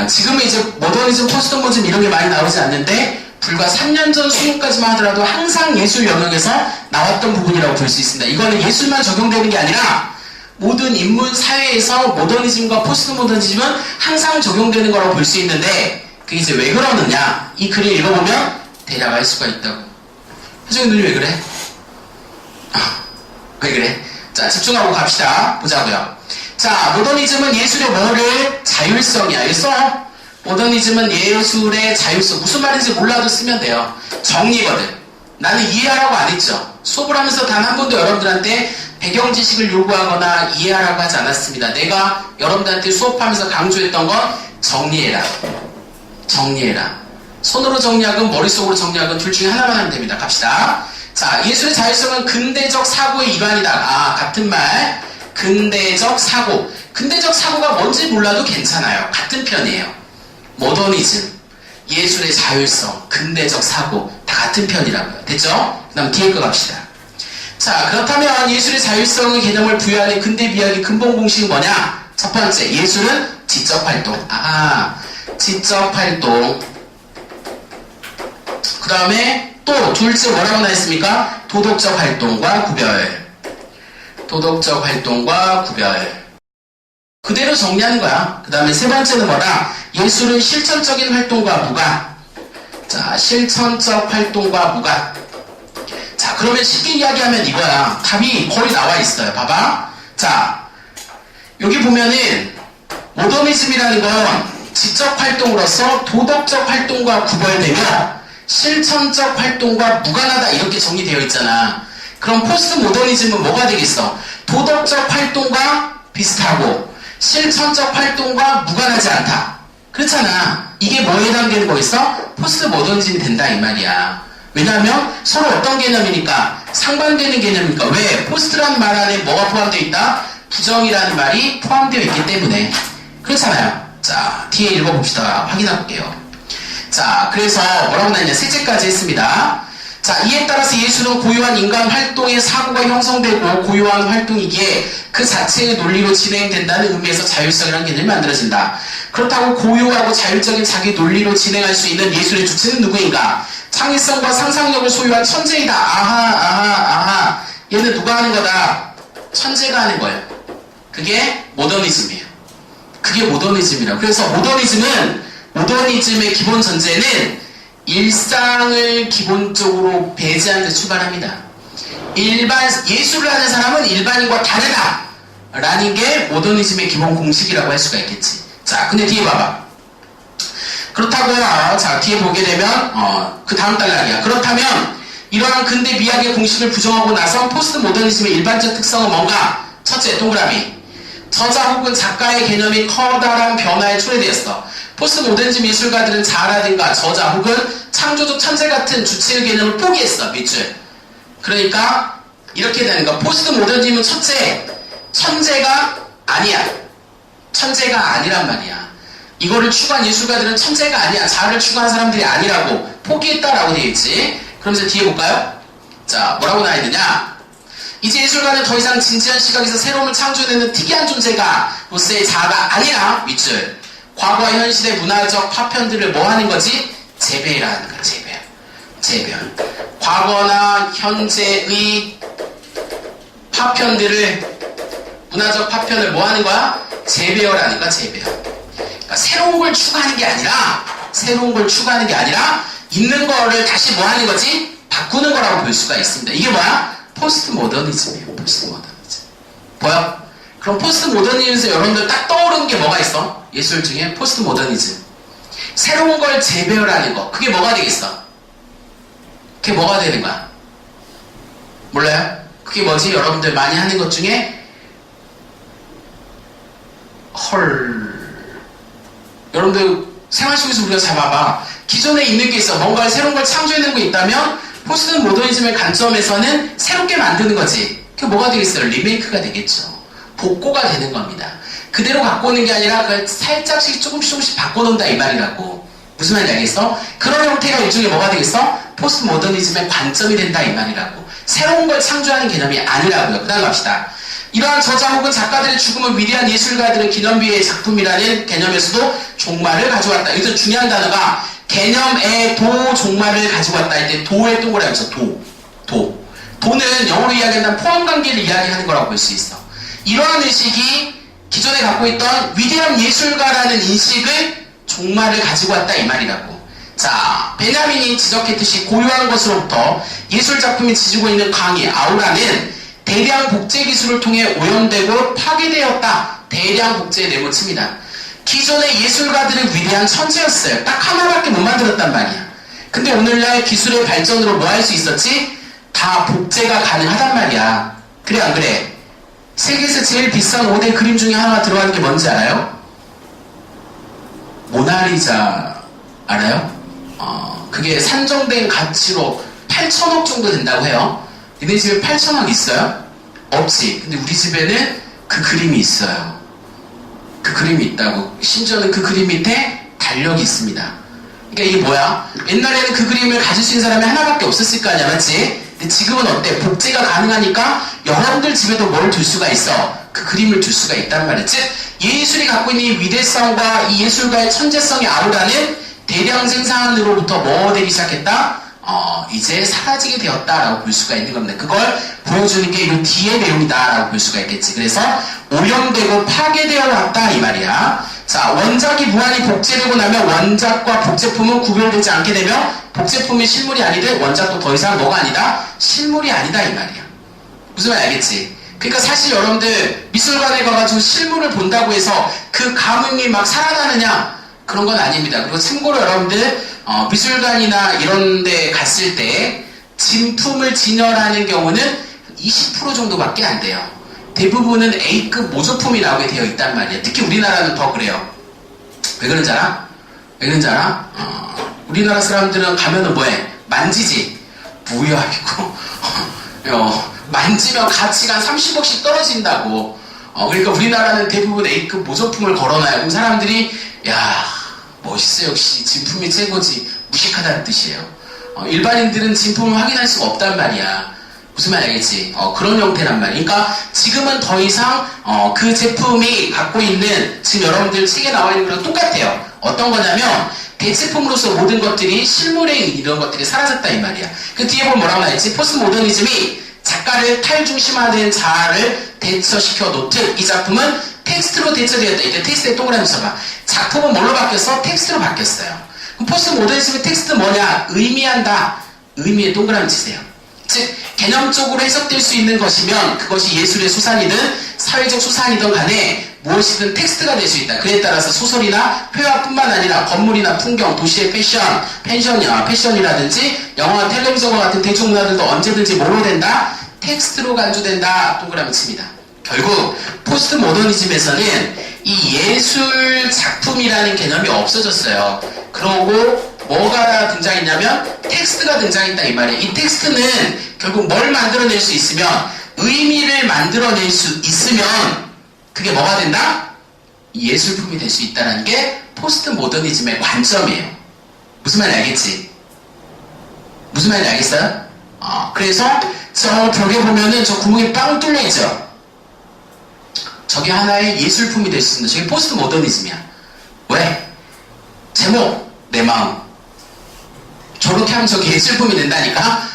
Speaker 1: 지금은 이제 모더니즘, 포스트 모더니즘 이런 게 많이 나오지 않는데 불과 3년 전 수능까지만 하더라도 항상 예술 영역에서 나왔던 부분이라고 볼 수 있습니다. 이거는 예술만 적용되는 게 아니라 모든 인문 사회에서 모더니즘과 포스트 모더니즘은 항상 적용되는 거라고 볼 수 있는데, 그게 이제 왜 그러느냐? 이 글을 읽어보면 대략 알 수가 있다고. 표정이 눈이 왜 그래? 왜 그래? 자, 집중하고 갑시다. 보자고요. 자, 모더니즘은 예술의 뭐를? 자율성이야. 알겠어? 모더니즘은 예술의 자율성. 무슨 말인지 몰라도 쓰면 돼요. 정리거든. 나는 이해하라고 안 했죠. 수업을 하면서 단 한 번도 여러분들한테 배경 지식을 요구하거나 이해하라고 하지 않았습니다. 내가 여러분들한테 수업하면서 강조했던 건 정리해라. 정리해라. 손으로 정리하건 머릿속으로 정리하건 둘 중에 하나만 하면 됩니다. 갑시다. 자, 예술의 자율성은 근대적 사고의 일환이다. 같은 말. 근대적 사고. 근대적 사고가 뭔지 몰라도 괜찮아요. 같은 편이에요. 모더니즘, 예술의 자율성, 근대적 사고 다 같은 편이라고요. 됐죠? 그 다음 뒤에 거 갑시다. 자, 그렇다면 예술의 자율성의 개념을 부여하는 근대 미학의 근본 공식은 뭐냐? 첫 번째, 예술은 지적활동. 지적활동. 그 다음에 또 둘째 뭐라고 나왔습니까? 도덕적 활동과 구별. 도덕적 활동과 구별. 그대로 정리하는 거야. 그 다음에 세 번째는 뭐다? 예술은 실천적인 활동과 무관. 자, 실천적 활동과 무관. 자, 그러면 쉽게 이야기하면 이거야. 답이 거의 나와 있어요. 봐봐. 자, 여기 보면은 모더니즘이라는 건 지적 활동으로서 도덕적 활동과 구별되며 실천적 활동과 무관하다 이렇게 정리되어 있잖아. 그럼 포스트 모더니즘은 뭐가 되겠어? 도덕적 활동과 비슷하고 실천적 활동과 무관하지 않다. 그렇잖아. 이게 뭐에 해당되는 거겠어? 포스트 모더니즘이 된다 이 말이야. 왜냐하면 서로 어떤 개념이니까? 상반되는 개념이니까. 왜? 포스트라는 말 안에 뭐가 포함되어 있다? 부정이라는 말이 포함되어 있기 때문에. 그렇잖아요. 자, 뒤에 읽어봅시다. 확인해 볼게요. 자, 그래서 뭐라고 나왔냐? 셋째까지 했습니다. 자, 이에 따라서 예수는 고유한 인간 활동의 사고가 형성되고 고유한 활동이기에 그 자체의 논리로 진행된다는 의미에서 자율성이라는 개념이 만들어진다. 그렇다고 고유하고 자율적인 자기 논리로 진행할 수 있는 예술의 주체는 누구인가? 창의성과 상상력을 소유한 천재이다. 아하. 얘는 누가 하는 거다? 천재가 하는 거예요. 그게 모더니즘이에요. 그게 모더니즘이라고. 그래서 모더니즘의 기본 전제는 일상을 기본적으로 배제하는 데 출발합니다. 예술을 하는 사람은 일반인과 다르다 라는 게 모더니즘의 기본 공식이라고 할 수가 있겠지. 자, 근데 뒤에 봐봐. 그렇다고, 자, 뒤에 보게 되면, 그 다음 단락이야. 그렇다면, 이러한 근대 미학의 공식을 부정하고 나서 포스트 모더니즘의 일반적 특성은 뭔가? 첫째, 동그라미. 저자 혹은 작가의 개념이 커다란 변화에 초래되었어. 포스트 모더니즘 예술가들은 자아라든가 저자 혹은 창조적 천재 같은 주체의 개념을 포기했어. 밑줄. 그러니까, 이렇게 되는 거. 포스트 모더니즘은 첫째, 천재가 아니야. 천재가 아니란 말이야. 이거를 추구한 예술가들은 천재가 아니야. 자아를 추구한 사람들이 아니라고 포기했다라고 되어 있지. 그러면서 뒤에 볼까요? 자, 뭐라고 나와 있느냐? 이제 예술가는 더 이상 진지한 시각에서 새로움을 창조해내는 특이한 존재가 로서의 자아가 아니라 밑줄. 과거와 현실의 문화적 파편들을 뭐 하는 거지? 재배라는 거야. 재배열. 과거나 현재의 파편들을 문화적 파편을 뭐 하는 거야? 재배열하는 거야. 재배열. 그러니까 새로운 걸 추구하는 게 아니라 있는 거를 다시 뭐 하는 거지? 바꾸는 거라고 볼 수가 있습니다. 이게 뭐야? 포스트 모더니즘이에요. 포스트 모더니즘. 보여? 그럼 포스트 모더니즘에서 여러분들 딱 떠오르는 게 뭐가 있어? 예술 중에 포스트 모더니즘. 새로운 걸 재배열하는 거. 그게 뭐가 되겠어? 그게 뭐가 되는 거야? 몰라요? 그게 뭐지? 여러분들 많이 하는 것 중에 여러분들 생활 속에서 우리가 잡아봐. 기존에 있는 게 있어. 뭔가 새로운 걸 창조해내는 게 있다면 포스트 모더니즘의 관점에서는 새롭게 만드는 거지. 그게 뭐가 되겠어요? 리메이크가 되겠죠. 복고가 되는 겁니다. 그대로 갖고 오는 게 아니라 그걸 살짝씩 조금씩 바꿔놓는다 이 말이라고. 무슨 말인지 알겠어? 그런 형태가 일종의 뭐가 되겠어? 포스트 모더니즘의 관점이 된다 이 말이라고. 새로운 걸 창조하는 개념이 아니라고요. 그 다음 갑시다. 이러한 저자 혹은 작가들의 죽음은 위대한 예술가들의 기념비의 작품이라는 개념에서도 종말을 가져왔다. 여기서 중요한 단어가 개념의 종말을 가지고 왔다 할 때 도의 동그라미 있어. 도는 영어로 이야기한다면 포함관계를 이야기하는 거라고 볼 수 있어. 이러한 의식이 기존에 갖고 있던 위대한 예술가라는 인식을 종말을 가지고 왔다 이 말이라고. 자, 베냐민이 지적했듯이 고유한 것으로부터 예술작품이 지지고 있는 강의, 아우라는 대량 복제 기술을 통해 오염되고 파괴되었다. 대량 복제의 네모칩니다. 기존의 예술가들은 위대한 천재였어요. 딱 하나밖에 못 만들었단 말이야. 근데 오늘날 기술의 발전으로 뭐 할 수 있었지? 다 복제가 가능하단 말이야. 그래 안 그래? 세계에서 제일 비싼 5대 그림 중에 하나가 들어가는 게 뭔지 알아요? 모나리자 알아요? 그게 산정된 가치로 8천억 정도 된다고 해요. 니네 집에 8천억 있어요? 없지. 근데 우리 집에는 그 그림이 있어요. 그 그림이 있다고. 심지어는 그 그림 밑에 달력이 있습니다. 그러니까 이게 뭐야? 옛날에는 그 그림을 가질 수 있는 사람이 하나밖에 없었을 거 아니야, 맞지? 근데 지금은 어때? 복제가 가능하니까 여러분들 집에도 뭘 둘 수가 있어? 그 그림을 둘 수가 있단 말이야. 즉, 예술이 갖고 있는 이 위대성과 이 예술가의 천재성의 아우라는 대량 생산으로부터 뭐 되기 시작했다? 이제 사라지게 되었다라고 볼 수가 있는 겁니다. 그걸 보여주는 게 이 뒤의 내용이다라고 볼 수가 있겠지. 그래서 오염되고 파괴되어 왔다 이 말이야. 자, 원작이 무한히 복제되고 나면 원작과 복제품은 구별되지 않게 되며 복제품이 실물이 아니되 원작도 더 이상 뭐가 아니다? 실물이 아니다 이 말이야. 무슨 말인지 알겠지? 그러니까 사실 여러분들 미술관에 가가지고 실물을 본다고 해서 그 감흥이 막 살아나느냐? 그런 건 아닙니다. 그리고 참고로 여러분들 미술관이나 이런 데 갔을 때 진품을 진열하는 경우는 20% 정도밖에 안 돼요. 대부분은 A급 모조품이 나오게 되어 있단 말이에요. 특히 우리나라는 더 그래요. 왜 그런지 알아? 우리나라 사람들은 가면은 뭐해? 만지지? 뭐야 이거 만지면 가치가 30억씩 떨어진다고. 그러니까 우리나라는 대부분 A급 모조품을 걸어놔요. 그럼 사람들이 야 멋있어. 역시 진품이 최고지. 무식하다는 뜻이에요. 일반인들은 진품을 확인할 수가 없단 말이야. 무슨 말 알겠지? 그런 형태란 말이야. 그러니까 지금은 더 이상 그 제품이 갖고 있는 지금 여러분들 책에 나와 있는 거랑 똑같아요. 어떤 거냐면 대체품으로서 모든 것들이 실물에 이런 것들이 사라졌다 이 말이야. 그 뒤에 보면 뭐라고 나있지? 포스트 모더니즘이 작가를 탈중심화된 자아를 대처시켜 놓듯 이 작품은 텍스트로 대처되었다. 이제 텍스트에 동그라미 쳐봐. 작품은 뭘로 바뀌었어? 텍스트로 바뀌었어요. 그럼 포스트 모더니즘의 텍스트 뭐냐? 의미한다. 의미에 동그라미 치세요. 즉 개념적으로 해석될 수 있는 것이면 그것이 예술의 수산이든 사회적 수산이든 간에 무엇이든 텍스트가 될 수 있다. 그에 따라서 소설이나 회화뿐만 아니라 건물이나 풍경, 도시의 패션이라든지 영화, 텔레비전과 같은 대중문화들도 언제든지 뭐로 된다? 텍스트로 간주된다. 동그라미 칩니다. 결국 포스트 모더니즘에서는 이 예술 작품이라는 개념이 없어졌어요. 그러고 뭐가 등장했냐면 텍스트가 등장했다 이 말이에요. 이 텍스트는 결국 뭘 만들어낼 수 있으면 의미를 만들어낼 수 있으면 그게 뭐가 된다? 예술품이 될 수 있다는 게 포스트 모더니즘의 관점이에요. 무슨 말인지 알겠지? 무슨 말인지 알겠어요? 그래서 저 벽에 보면은 저 구멍이 빵 뚫려 있죠? 저게 하나의 예술품이 될 수 있습니다. 저게 포스트 모더니즘이야. 왜? 제목, 내 마음. 저렇게 하면 저게 예술품이 된다니까?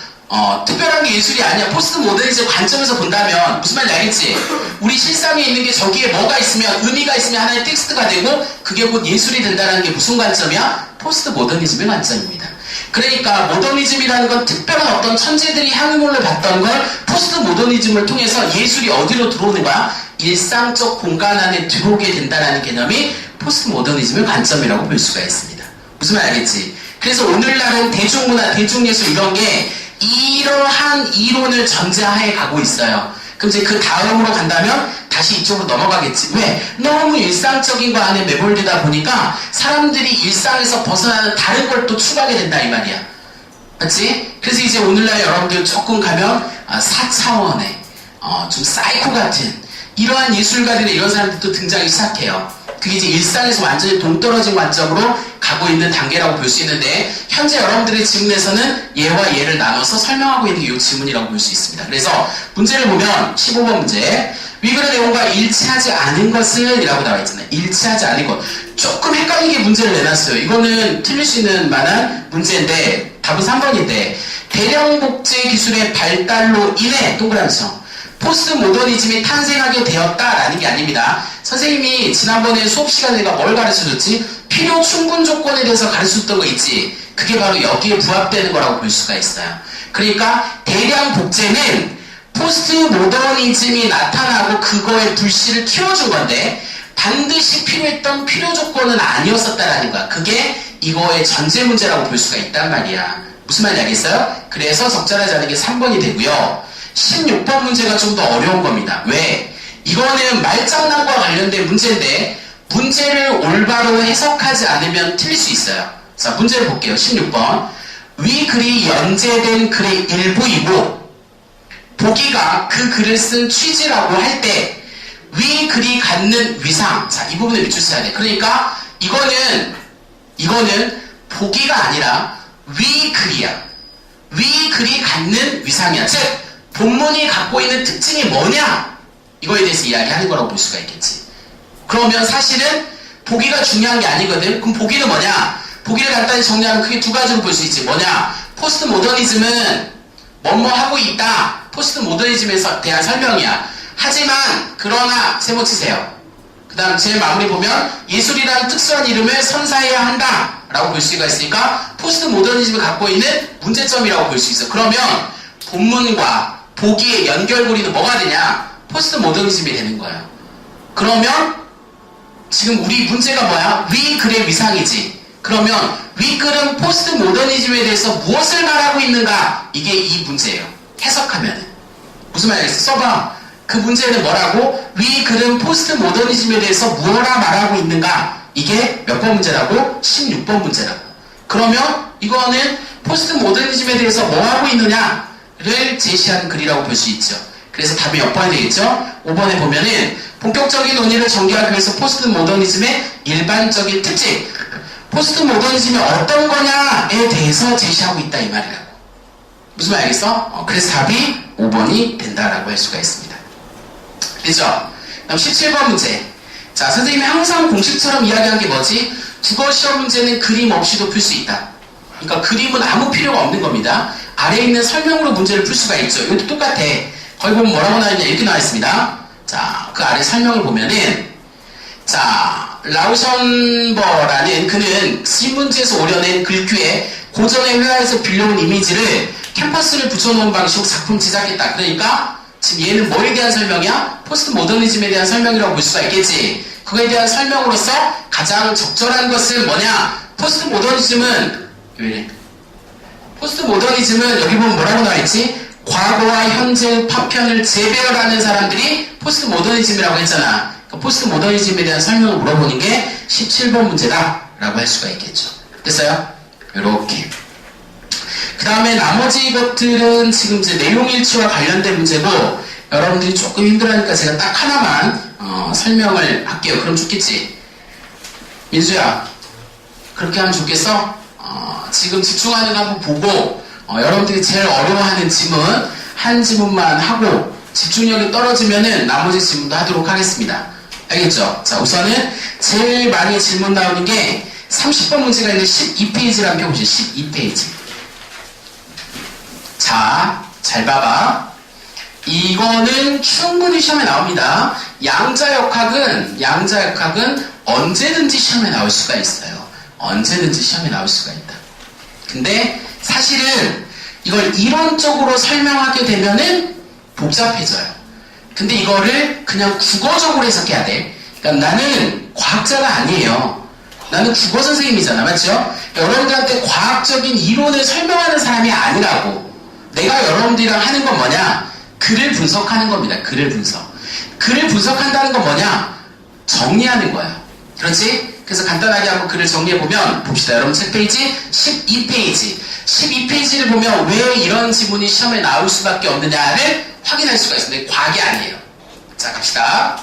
Speaker 1: 특별한 게 예술이 아니야. 포스트 모더니즘 관점에서 본다면 무슨 말인지 알겠지? 우리 실상에 있는 게 저기에 뭐가 있으면 의미가 있으면 하나의 텍스트가 되고 그게 곧 예술이 된다는 게 무슨 관점이야? 포스트 모더니즘의 관점입니다. 그러니까 모더니즘이라는 건 특별한 어떤 천재들이 향유물을 봤던 걸 포스트 모더니즘을 통해서 예술이 어디로 들어오는 거야? 일상적 공간 안에 들어오게 된다는 개념이 포스트 모더니즘의 관점이라고 볼 수가 있습니다. 무슨 말 알겠지? 그래서 오늘날은 대중문화, 대중예술 이런 게 이러한 이론을 전제하에 가고 있어요. 그럼 이제 그 다음으로 간다면 다시 이쪽으로 넘어가겠지. 왜? 너무 일상적인 거 안에 매몰되다 보니까 사람들이 일상에서 벗어나는 다른 걸 또 추구하게 된다 이 말이야. 맞지? 그래서 이제 오늘날 여러분들 조금 가면 4차원의 좀 사이코 같은 이러한 예술가들의 이런 사람들도 등장이 시작해요. 그게 이제 일상에서 완전히 동떨어진 관점으로 가고 있는 단계라고 볼 수 있는데 현재 여러분들의 지문에서는 예와 예를 나눠서 설명하고 있는 게 이 지문이라고 볼 수 있습니다. 그래서 문제를 보면 15번 문제 위글의 내용과 일치하지 않은 것은 이라고 나와 있잖아요. 일치하지 않은 것. 조금 헷갈리게 문제를 내놨어요. 이거는 틀릴 수 있는 만한 문제인데 답은 3번인데 대량 복제 기술의 발달로 인해 동그라미 쳐. 포스트 모더니즘이 탄생하게 되었다라는 게 아닙니다. 선생님이 지난번에 수업 시간에 뭘 가르쳐줬지? 필요 충분 조건에 대해서 가르쳐줬던 거 있지? 그게 바로 여기에 부합되는 거라고 볼 수가 있어요. 그러니까 대량 복제는 포스트 모더니즘이 나타나고 그거의 불씨를 키워준 건데 반드시 필요했던 필요 조건은 아니었었다라는 거야. 그게 이거의 전제 문제라고 볼 수가 있단 말이야. 무슨 말인지 알겠어요? 그래서 적절하지 않은 게 3번이 되고요. 16번 문제가 좀 더 어려운 겁니다. 왜? 이거는 말장난과 관련된 문제인데 문제를 올바로 해석하지 않으면 틀릴 수 있어요. 자, 문제를 볼게요. 16번. 위 글이 연재된 글의 일부이고 보기가 그 글을 쓴 취지라고 할 때 위 글이 갖는 위상. 자, 이 부분에 밑줄 쳐야 돼. 그러니까 이거는 보기가 아니라 위 글이야. 위 글이 갖는 위상이야. 즉 본문이 갖고 있는 특징이 뭐냐? 이거에 대해서 이야기하는 거라고 볼 수가 있겠지. 그러면 사실은 보기가 중요한 게 아니거든. 그럼 보기는 뭐냐? 보기를 간단히 정리하면 크게 두 가지로 볼 수 있지. 뭐냐? 포스트 모더니즘은 뭐뭐 하고 있다. 포스트 모더니즘에 대한 설명이야. 하지만 그러나 세모 치세요. 그 다음 제 마무리 보면 예술이라는 특수한 이름을 선사해야 한다 라고 볼 수가 있으니까 포스트 모더니즘이 갖고 있는 문제점이라고 볼 수 있어. 그러면 본문과 보기의 연결고리는 뭐가 되냐? 포스트 모더니즘이 되는 거예요. 그러면 지금 우리 문제가 뭐야? 위 글의 위상이지. 그러면 위 글은 포스트 모더니즘에 대해서 무엇을 말하고 있는가? 이게 이 문제예요. 해석하면은. 무슨 말이겠어? 써봐. 그 문제는 뭐라고? 위 글은 포스트 모더니즘에 대해서 무엇라 말하고 있는가? 이게 몇 번 문제라고? 16번 문제라고. 그러면 이거는 포스트 모더니즘에 대해서 뭐 하고 있느냐를 제시하는 글이라고 볼 수 있죠. 그래서 답이 몇 번이 되겠죠? 5번에 보면은 본격적인 논의를 전개하기 위해서 포스트 모더니즘의 일반적인 특징 포스트 모더니즘이 어떤 거냐에 대해서 제시하고 있다 이 말이라고. 무슨 말 알겠어? 그래서 답이 5번이 된다라고 할 수가 있습니다. 됐죠? 그럼 17번 문제. 자, 선생님이 항상 공식처럼 이야기한 게 뭐지? 국어 시험 문제는 그림 없이도 풀 수 있다. 그러니까 그림은 아무 필요가 없는 겁니다. 아래에 있는 설명으로 문제를 풀 수가 있죠. 이것도 똑같아. 거기 보면 뭐라고 나와있냐? 이렇게 나와있습니다. 자, 그 아래 설명을 보면은, 자, 라우션버라는 그는 신문지에서 오려낸 글귀에 고전의 회화에서 빌려온 이미지를 캠퍼스를 붙여놓은 방식으로 작품 제작했다. 그러니까 지금 얘는 뭐에 대한 설명이야? 포스트 모더니즘에 대한 설명이라고 볼 수가 있겠지. 그거에 대한 설명으로서 가장 적절한 것은 뭐냐? 포스트 모더니즘은 여기 보면 뭐라고 나와있지? 과거와 현재 파편을 재배열하는 사람들이 포스트 모더니즘이라고 했잖아. 그러니까 포스트 모더니즘에 대한 설명을 물어보는 게 17번 문제다 라고 할 수가 있겠죠. 됐어요? 요렇게. 그 다음에 나머지 것들은 지금 이제 내용일치와 관련된 문제고, 여러분들이 조금 힘들어하니까 제가 딱 하나만 설명을 할게요. 그럼 좋겠지? 민수야, 그렇게 하면 좋겠어? 지금 집중하는 거 한번 보고, 여러분들이 제일 어려워하는 지문 한 지문만 하고 집중력이 떨어지면은 나머지 지문도 하도록 하겠습니다. 알겠죠? 자, 우선은 제일 많이 질문 나오는 게 30번 문제가 있는 12페이지라는 펴보시죠. 12페이지. 자, 잘 봐봐. 이거는 충분히 시험에 나옵니다. 양자역학은 언제든지 시험에 나올 수가 있어요. 언제든지 시험에 나올 수가 있다. 근데 사실은 이걸 이론적으로 설명하게 되면은 복잡해져요. 근데 이거를 그냥 국어적으로 해석해야 돼. 그러니까 나는 과학자가 아니에요. 나는 국어 선생님이잖아. 맞죠? 여러분들한테 과학적인 이론을 설명하는 사람이 아니라고. 내가 여러분들이랑 하는 건 뭐냐? 글을 분석하는 겁니다. 글을 분석. 글을 분석한다는 건 뭐냐? 정리하는 거야. 그렇지? 그래서 간단하게 한번 글을 정리해보면 봅시다. 여러분 책 페이지 12페이지. 12페이지를 보면 왜 이런 지문이 시험에 나올 수밖에 없느냐를 확인할 수가 있습니다. 과학이 아니에요. 자, 갑시다.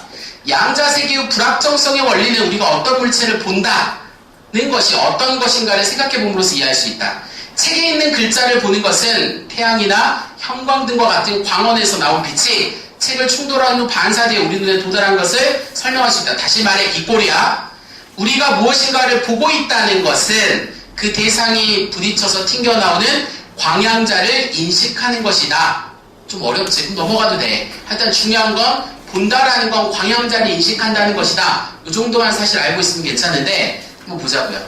Speaker 1: 양자세기의 불확정성의 원리는 우리가 어떤 물체를 본다는 것이 어떤 것인가를 생각해봄으로써 이해할 수 있다. 책에 있는 글자를 보는 것은 태양이나 형광등과 같은 광원에서 나온 빛이 책을 충돌한 후 반사되어 우리 눈에 도달한 것을 설명할 수 있다. 다시 말해 이 꼴이야. 우리가 무엇인가를 보고 있다는 것은 그 대상이 부딪혀서 튕겨나오는 광양자를 인식하는 것이다. 좀 어렵지? 그럼 넘어가도 돼. 하여튼 중요한 건 본다라는 건 광양자를 인식한다는 것이다. 이 정도만 사실 알고 있으면 괜찮은데 한번 보자고요.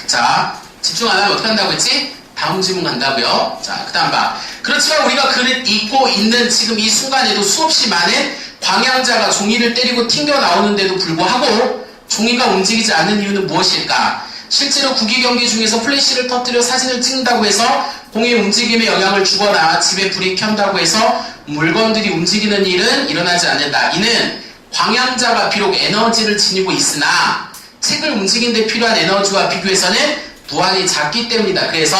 Speaker 1: 자, 집중 안 하면 어떻게 한다고 했지? 다음 질문 간다고요. 자, 그 다음 봐. 그렇지만 우리가 글을 읽고 있는 지금 이 순간에도 수없이 많은 광양자가 종이를 때리고 튕겨 나오는데도 불구하고 종이가 움직이지 않는 이유는 무엇일까? 실제로 국기 경기 중에서 플래시를 터뜨려 사진을 찍는다고 해서 공의 움직임에 영향을 주거나 집에 불이 켠다고 해서 물건들이 움직이는 일은 일어나지 않는다. 이는 광양자가 비록 에너지를 지니고 있으나 책을 움직이는 데 필요한 에너지와 비교해서는 무한히 작기 때문이다. 그래서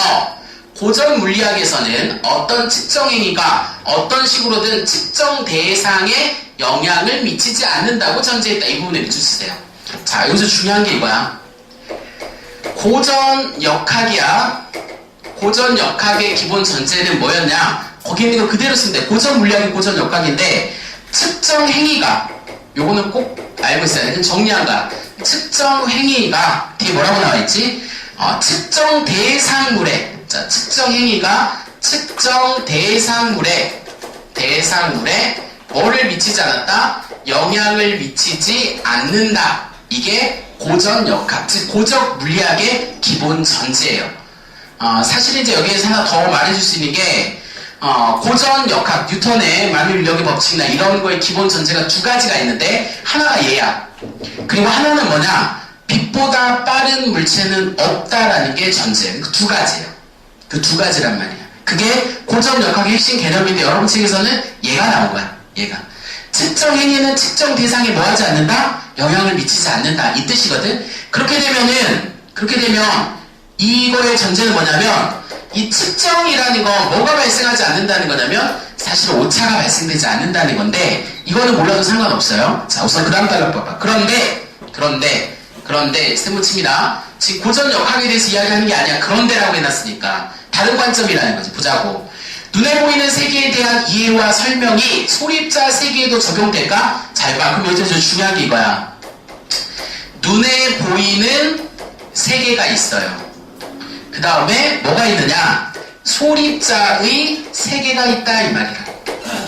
Speaker 1: 고전 물리학에서는 어떤 측정 행위가 어떤 식으로든 측정 대상에 영향을 미치지 않는다고 전제했다. 이 부분에 비추세요. 자, 여기서 중요한 게 이거야. 고전 역학이야. 고전 역학의 기본 전제는 뭐였냐? 거기 있는 거 그대로 쓰면 돼. 고전 물리학이 고전 역학인데 측정 행위가, 요거는 꼭 알고 있어야 돼. 정리한 거야. 측정 행위가 뒤에 뭐라고 나와있지? 측정 대상물에, 자, 측정 행위가 측정 대상물에 뭐를 미치지 않았다? 영향을 미치지 않는다. 이게 고전 역학, 즉 고적 물리학의 기본 전제예요. 사실 이제 여기에서 하나 더 말해줄 수 있는 게 고전 역학, 뉴턴의 만유 인력의 법칙이나 이런 거의 기본 전제가 두 가지가 있는데 하나가 얘야. 그리고 하나는 뭐냐? 빛보다 빠른 물체는 없다라는 게 전제. 그 두 가지예요. 그 두 가지란 말이야. 그게 고전 역학의 핵심 개념인데 여러분 책에서는 얘가 나온 거야. 얘가. 측정 행위는 측정 대상에 뭐 하지 않는다? 영향을 미치지 않는다. 이 뜻이거든. 그렇게 되면 이거의 전제는 뭐냐면 이 측정이라는 거 뭐가 발생하지 않는다는 거냐면 사실 오차가 발생되지 않는다는 건데 이거는 몰라도 상관없어요. 자, 우선 그 다음 단락 봐봐. 그런데 그런데 쌤붙입니다. 지금 고전 역학에 대해서 이야기하는 게 아니야. 그런데라고 해놨으니까 다른 관점이라는 거지. 보자고. 눈에 보이는 세계에 대한 이해와 설명이 소립자 세계에도 적용될까? 잘 봐. 그럼 여기서 중요한 게 이거야. 눈에 보이는 세계가 있어요. 그 다음에 뭐가 있느냐? 소립자의 세계가 있다 이 말이야.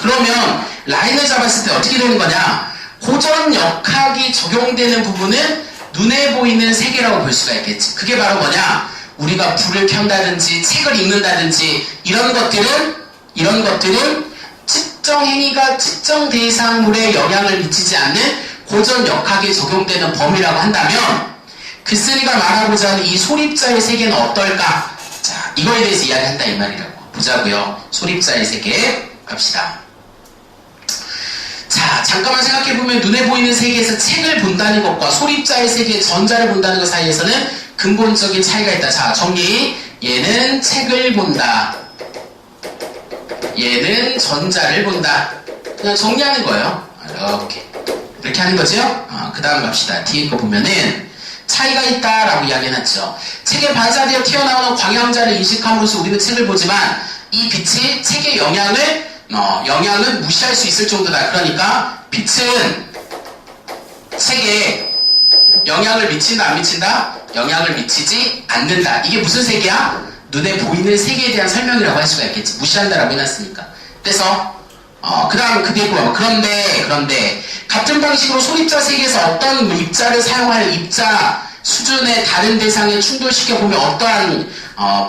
Speaker 1: 그러면 라인을 잡았을 때 어떻게 되는 거냐? 고전 역학이 적용되는 부분은 눈에 보이는 세계라고 볼 수가 있겠지. 그게 바로 뭐냐? 우리가 불을 켠다든지 책을 읽는다든지 이런 것들은 특정 행위가 특정 대상물에 영향을 미치지 않는 고전 역학에 적용되는 범위라고 한다면 글쓴이가 말하고자 하는 이 소립자의 세계는 어떨까? 자, 이거에 대해서 이야기한다 이 말이라고. 보자고요. 소립자의 세계 갑시다. 자, 잠깐만 생각해보면 눈에 보이는 세계에서 책을 본다는 것과 소립자의 세계에 전자를 본다는 것 사이에서는 근본적인 차이가 있다. 자, 정리. 얘는 책을 본다. 얘는 전자를 본다. 그냥 정리하는 거예요. 이렇게 하는 거죠? 그 다음 갑시다. 뒤에 거 보면은 차이가 있다라고 이야기해놨죠. 책에 반사되어 튀어나오는 광양자를 인식함으로써 우리는 책을 보지만 이 빛이 책의 영향은 무시할 수 있을 정도다. 그러니까 빛은 책에 영향을 미친다 안 미친다? 영향을 미치지 않는다. 이게 무슨 세계야? 눈에 보이는 세계에 대한 설명이라고 할 수가 있겠지. 무시한다라고 해놨으니까. 그래서 그 다음 그 뒤에 보면 그런데 같은 방식으로 소립자 세계에서 어떤 입자를 사용할 입자 수준의 다른 대상에 충돌시켜 보면 어떠한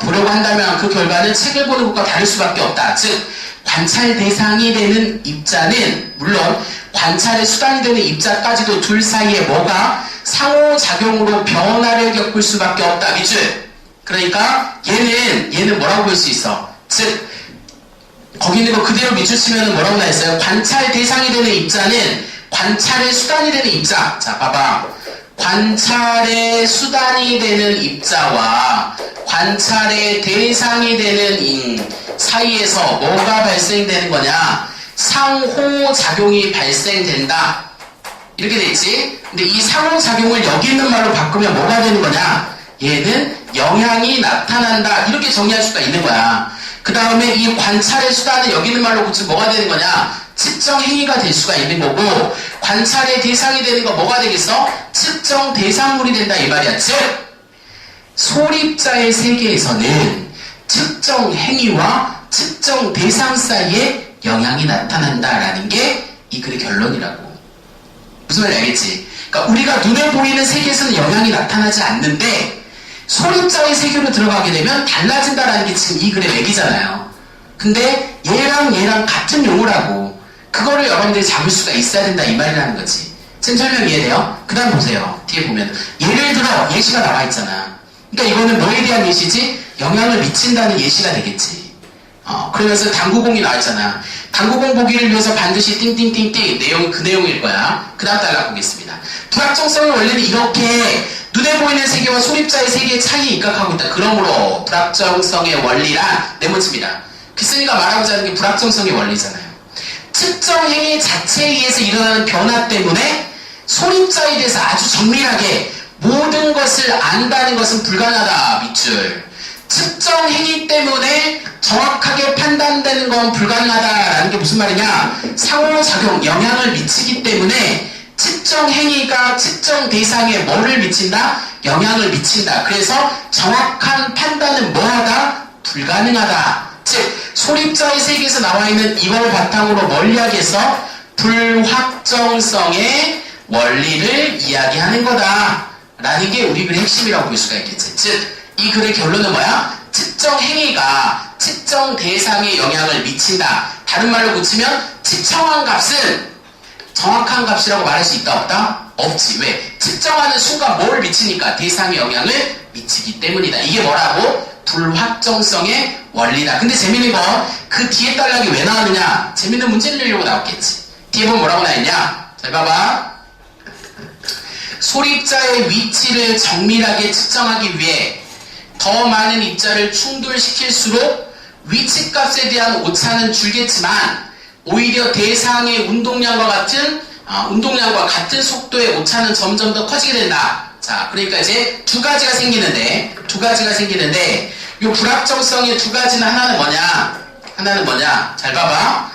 Speaker 1: 보려고 한다면 그 결과는 책을 보는 것과 다를 수밖에 없다. 즉 관찰 대상이 되는 입자는 물론 관찰의 수단이 되는 입자까지도 둘 사이에 뭐가 상호작용으로 변화를 겪을 수밖에 없다. 미줄. 그러니까 얘는 뭐라고 볼 수 있어? 즉 거기 있는 거 그대로 밑줄 치면 뭐라고 나있어요? 관찰 대상이 되는 입자는 관찰의 수단이 되는 입자. 자, 봐봐. 관찰의 수단이 되는 입자와 관찰의 대상이 되는 사이에서 뭐가 발생되는 거냐? 상호작용이 발생된다. 이렇게 돼 있지? 근데 이 상호작용을 여기 있는 말로 바꾸면 뭐가 되는 거냐? 얘는 영향이 나타난다. 이렇게 정리할 수가 있는 거야. 그 다음에 이 관찰의 수단은 여기 있는 말로 붙이면 뭐가 되는 거냐? 측정 행위가 될 수가 있는 거고, 관찰의 대상이 되는 거 뭐가 되겠어? 측정 대상물이 된다 이 말이야. 즉 소립자의 세계에서는 측정 행위와 측정 대상 사이에 영향이 나타난다라는 게 이 글의 결론이라고. 무슨 말인지 알겠지? 그러니까 우리가 눈에 보이는 세계에서는 영향이 나타나지 않는데 소립자의 세계로 들어가게 되면 달라진다라는 게 지금 이 글의 맥이잖아요. 근데 얘랑 같은 용어라고. 그거를 여러분들이 잡을 수가 있어야 된다 이 말이라는 거지. 지금 설명 이해돼요? 그 다음 보세요. 뒤에 보면 예를 들어 예시가 나와 있잖아. 그러니까 이거는 뭐에 대한 예시지? 영향을 미친다는 예시가 되겠지. 그러면서 당구공이 나왔잖아. 당구공 보기를 위해서 반드시 띵띵띵띵 내용이 그 내용일 거야. 그 다음 달라 보겠습니다. 불확정성의 원리는 이렇게 눈에 보이는 세계와 소립자의 세계의 차이에 입각하고 있다. 그러므로 불확정성의 원리란 네모칩니다. 글쓴이가 말하고자 하는 게 불확정성의 원리잖아요. 특정 행위 자체에 의해서 일어나는 변화 때문에 소립자에 대해서 아주 정밀하게 모든 것을 안다는 것은 불가능하다. 밑줄. 특정 행위 때문에 정확하게 판단되는 건 불가능하다라는 게 무슨 말이냐? 상호작용, 영향을 미치기 때문에 특정 행위가 특정 대상에 뭐를 미친다? 영향을 미친다. 그래서 정확한 판단은 뭐하다? 불가능하다. 즉 소립자의 세계에서 나와 있는 이걸 바탕으로 멀리하게서 불확정성의 원리를 이야기하는 거다 라는 게 우리 글의 핵심이라고 볼 수가 있겠지. 즉 이 글의 결론은 뭐야? 특정 행위가 특정 대상에 영향을 미친다. 다른 말로 붙이면 측정한 값은 정확한 값이라고 말할 수 있다 없다? 없지. 왜? 측정하는 순간 뭘 미치니까 대상에 영향을 미치기 때문이다. 이게 뭐라고? 불확정성의 원리다. 근데 재밌는 건 그 뒤에 단락이 왜 나왔느냐? 재밌는 문제를 내려고 나왔겠지. 뒤에 보면 뭐라고 나왔냐? 잘 봐봐. 소립자의 위치를 정밀하게 측정하기 위해 더 많은 입자를 충돌시킬수록 위치값에 대한 오차는 줄겠지만 오히려 대상의 운동량과 같은 속도의 오차는 점점 더 커지게 된다. 자, 그러니까 이제 두 가지가 생기는데, 이 불확정성의 두 가지는 하나는 뭐냐? 잘 봐봐.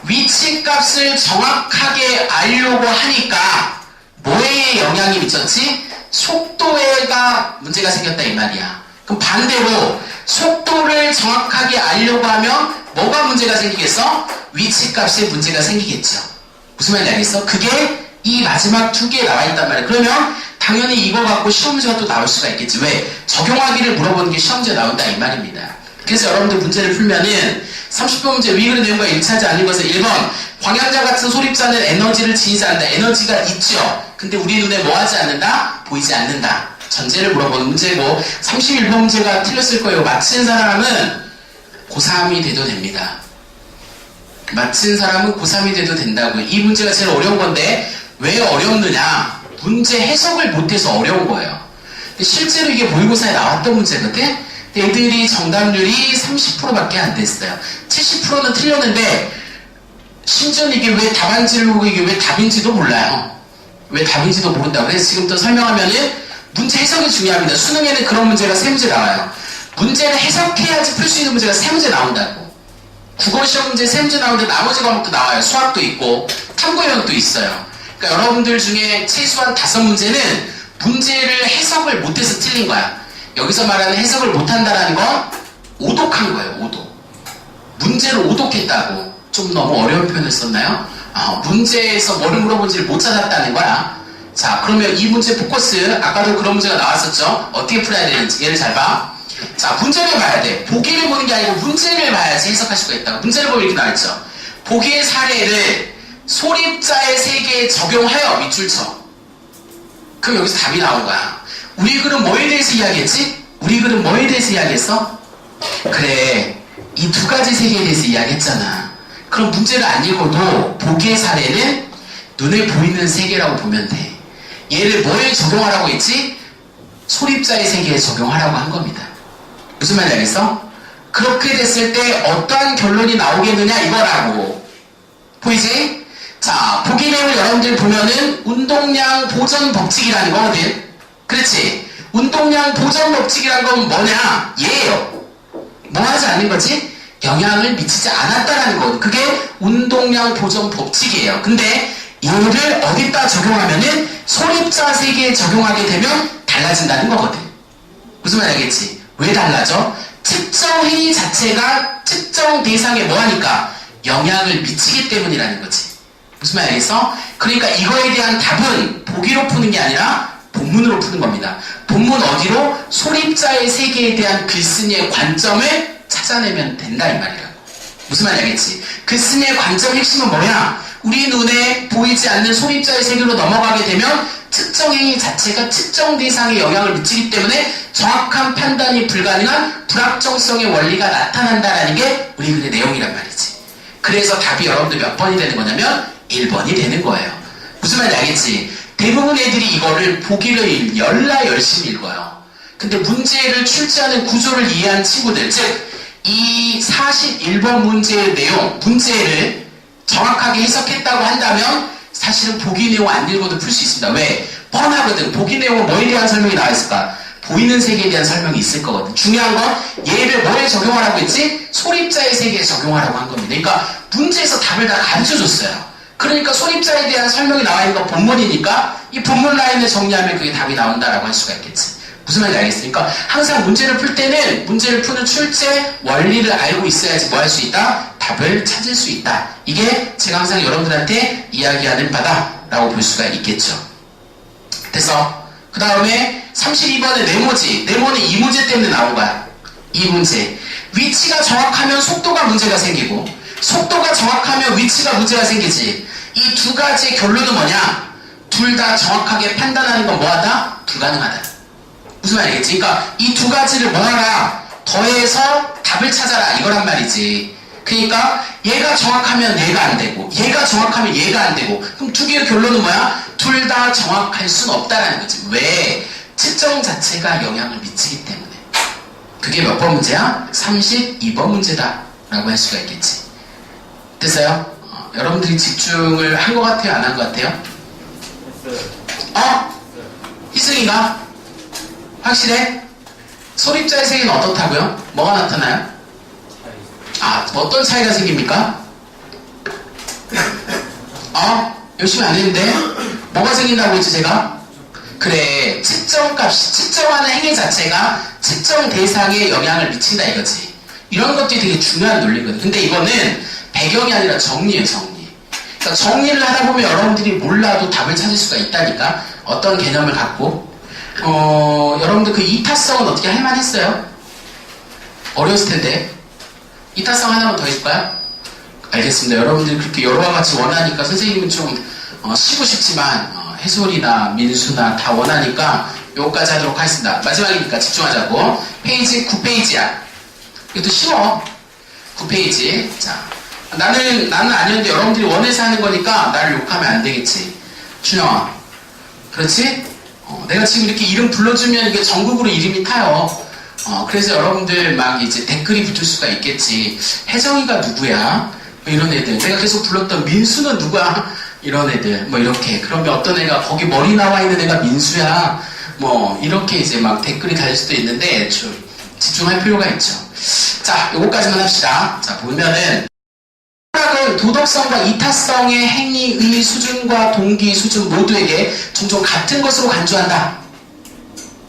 Speaker 1: 위치 값을 정확하게 알려고 하니까 뭐에 영향이 미쳤지? 속도에가 문제가 생겼다 이 말이야. 그럼 반대로 속도를 정확하게 알려고 하면 뭐가 문제가 생기겠어? 위치 값에 문제가 생기겠죠. 무슨 말인지 알겠어? 그게 이 마지막 두 개에 나와 있단 말이야. 그러면 당연히 이거 갖고 시험 문제가 또 나올 수가 있겠지. 왜? 적용하기를 물어보는 게 시험 문제 나온다 이 말입니다. 그래서 여러분들 문제를 풀면은 30번 문제 위 그린 내용과 일치하지 않는 것은 1번 광양자 같은 소립자는 에너지를 지니지 않는다. 에너지가 있죠. 근데 우리 눈에 뭐 하지 않는다? 보이지 않는다. 전제를 물어보는 문제고 31번 문제가 틀렸을 거예요. 맞힌 사람은 고3이 돼도 됩니다. 맞힌 사람은 고3이 돼도 된다고요. 이 문제가 제일 어려운 건데 왜 어렵느냐? 문제 해석을 못해서 어려운 거예요. 근데 실제로 이게 모의고사에 나왔던 문제거든? 근데 애들이 정답률이 30%밖에 안 됐어요. 70%는 틀렸는데 심지어는 이게 왜 답안지를 보고 이게 왜 답인지도 몰라요. 왜 답인지도 모른다고. 그래서 지금부터 설명하면은 문제 해석이 중요합니다. 수능에는 그런 문제가 3문제 나와요. 문제를 해석해야지 풀 수 있는 문제가 3문제 나온다고. 국어시험 문제 3문제 나오는데 나머지 과목도 나와요. 수학도 있고 탐구형도 있어요. 그러니까 여러분들 중에 최소한 5문제는 문제를 해석을 못해서 틀린 거야. 여기서 말하는 해석을 못한다라는 건 오독한 거예요. 오독. 문제를 오독했다고. 좀 너무 어려운 표현을 썼나요? 문제에서 뭐를 물어본지를 못 찾았다는 거야. 자, 그러면 이 문제 포커스, 아까도 그런 문제가 나왔었죠? 어떻게 풀어야 되는지. 얘를 잘 봐. 자, 문제를 봐야 돼. 보기를 보는 게 아니고 문제를 봐야지 해석할 수가 있다고. 문제를 보면 이렇게 나와있죠. 보기의 사례를 소립자의 세계에 적용하여 밑줄쳐. 그럼 여기서 답이 나온 거야. 우리 글은 뭐에 대해서 이야기했지? 우리 글은 뭐에 대해서 이야기했어? 그래, 이 두 가지 세계에 대해서 이야기했잖아. 그럼 문제를 안 읽어도 보기의 사례는 눈에 보이는 세계라고 보면 돼. 얘를 뭐에 적용하라고 했지? 소립자의 세계에 적용하라고 한 겁니다. 무슨 말인지 알겠어? 그렇게 됐을 때 어떠한 결론이 나오겠느냐 이거라고. 보이지? 자, 보기 내용을 여러분들 보면은 운동량 보전 법칙이라는 거거든. 그렇지? 운동량 보전 법칙이라는 건 뭐냐? 얘예요. 뭐 하지 않는 거지? 영향을 미치지 않았다라는 거. 그게 운동량 보전 법칙이에요. 근데 얘를 어디다 적용하면은 소립자 세계에 적용하게 되면 달라진다는 거거든. 무슨 말인지 알겠지? 왜 달라져? 특정 행위 자체가 특정 대상에 뭐하니까? 영향을 미치기 때문이라는 거지. 무슨 말인지 알겠어? 그러니까 이거에 대한 답은 보기로 푸는 게 아니라 본문으로 푸는 겁니다. 본문 어디로? 소립자의 세계에 대한 글쓴이의 관점을 찾아내면 된다 이 말이라고. 무슨 말인지 알겠지? 글쓴이의 관점 핵심은 뭐야? 우리 눈에 보이지 않는 소립자의 세계로 넘어가게 되면 특정 행위 자체가 특정 대상에 영향을 미치기 때문에 정확한 판단이 불가능한 불확정성의 원리가 나타난다라는 게 우리 글의 내용이란 말이지. 그래서 답이 여러분들 몇 번이 되는 거냐면 1번이 되는 거예요. 무슨 말인지 알겠지? 대부분 애들이 이거를 보기를 열심히 읽어요. 근데 문제를 출제하는 구조를 이해한 친구들, 즉 이 41번 문제의 내용, 문제를 정확하게 해석했다고 한다면 사실은 보기 내용 안 읽어도 풀 수 있습니다. 왜? 뻔하거든. 보기 내용은 뭐에 대한 설명이 나와 있을까? 보이는 세계에 대한 설명이 있을 거거든. 중요한 건 얘를 뭐에 적용하라고 했지? 소립자의 세계에 적용하라고 한 겁니다. 그러니까 문제에서 답을 다 가르쳐줬어요. 그러니까 소립자에 대한 설명이 나와 있는 건 본문이니까 이 본문 라인을 정리하면 그게 답이 나온다라고 할 수가 있겠지. 무슨 말인지 알겠습니까? 항상 문제를 풀 때는 문제를 푸는 출제 원리를 알고 있어야지 뭐 할 수 있다? 답을 찾을 수 있다. 이게 제가 항상 여러분들한테 이야기하는 바다라고 볼 수가 있겠죠. 그래서 그 다음에 32번의 네모지. 네모는 이 문제 때문에 나온 거야. 이 문제. 위치가 정확하면 속도가 문제가 생기고 속도가 정확하면 위치가 문제가 생기지. 이 두 가지의 결론은 뭐냐? 둘 다 정확하게 판단하는 건 뭐하다? 불가능하다. 무슨 말이겠지? 그러니까 이 두 가지를 뭐하라? 더해서 답을 찾아라 이거란 말이지. 그러니까 얘가 정확하면 얘가 안 되고 얘가 정확하면 얘가 안 되고 그럼 두 개의 결론은 뭐야? 둘 다 정확할 수는 없다라는 거지. 왜? 특정 자체가 영향을 미치기 때문에. 그게 몇 번 문제야? 32번 문제다 라고 할 수가 있겠지. 됐어요? 여러분들이 집중을 한 것 같아요? 안 한 것 같아요? 했어요. 승희가? 확실해? 소립자의 세계는 어떻다고요? 뭐가 나타나요? 어떤 차이가 생깁니까? 열심히 안 했는데? 뭐가 생긴다고 했지 제가? 그래, 측정하는 행위 자체가 측정 대상에 영향을 미친다 이거지. 이런 것들이 되게 중요한 논리거든. 근데 이거는 배경이 아니라 정리예요, 정리. 그러니까 정리를 하다 보면 여러분들이 몰라도 답을 찾을 수가 있다니까. 어떤 개념을 갖고. 여러분들 그 이타성은 어떻게 할만했어요? 어려웠을 텐데. 이타성 하나만 더 해줄까요? 알겠습니다. 여러분들이 그렇게 여러와 같이 원하니까 선생님은 좀 쉬고 싶지만 해솔이나 민수나 다 원하니까 요거까지 하도록 하겠습니다. 마지막이니까 집중하자고. 페이지 9페이지야. 이것도 쉬워. 9페이지. 자, 나는 아니었는데 여러분들이 원해서 하는 거니까 나를 욕하면 안 되겠지. 준영아. 그렇지? 내가 지금 이렇게 이름 불러주면 이게 전국으로 이름이 타요. 그래서 여러분들 막 이제 댓글이 붙을 수가 있겠지. 혜정이가 누구야? 뭐 이런 애들. 내가 계속 불렀던 민수는 누가? 이런 애들. 뭐 이렇게. 그러면 어떤 애가 거기 머리 나와 있는 애가 민수야. 뭐 이렇게 이제 막 댓글이 달릴 수도 있는데 좀 집중할 필요가 있죠. 자, 요거까지만 합시다. 자, 보면은 철학은 도덕성과 이타성의 행위의 수준과 동기 수준 모두에게 종종 같은 것으로 간주한다.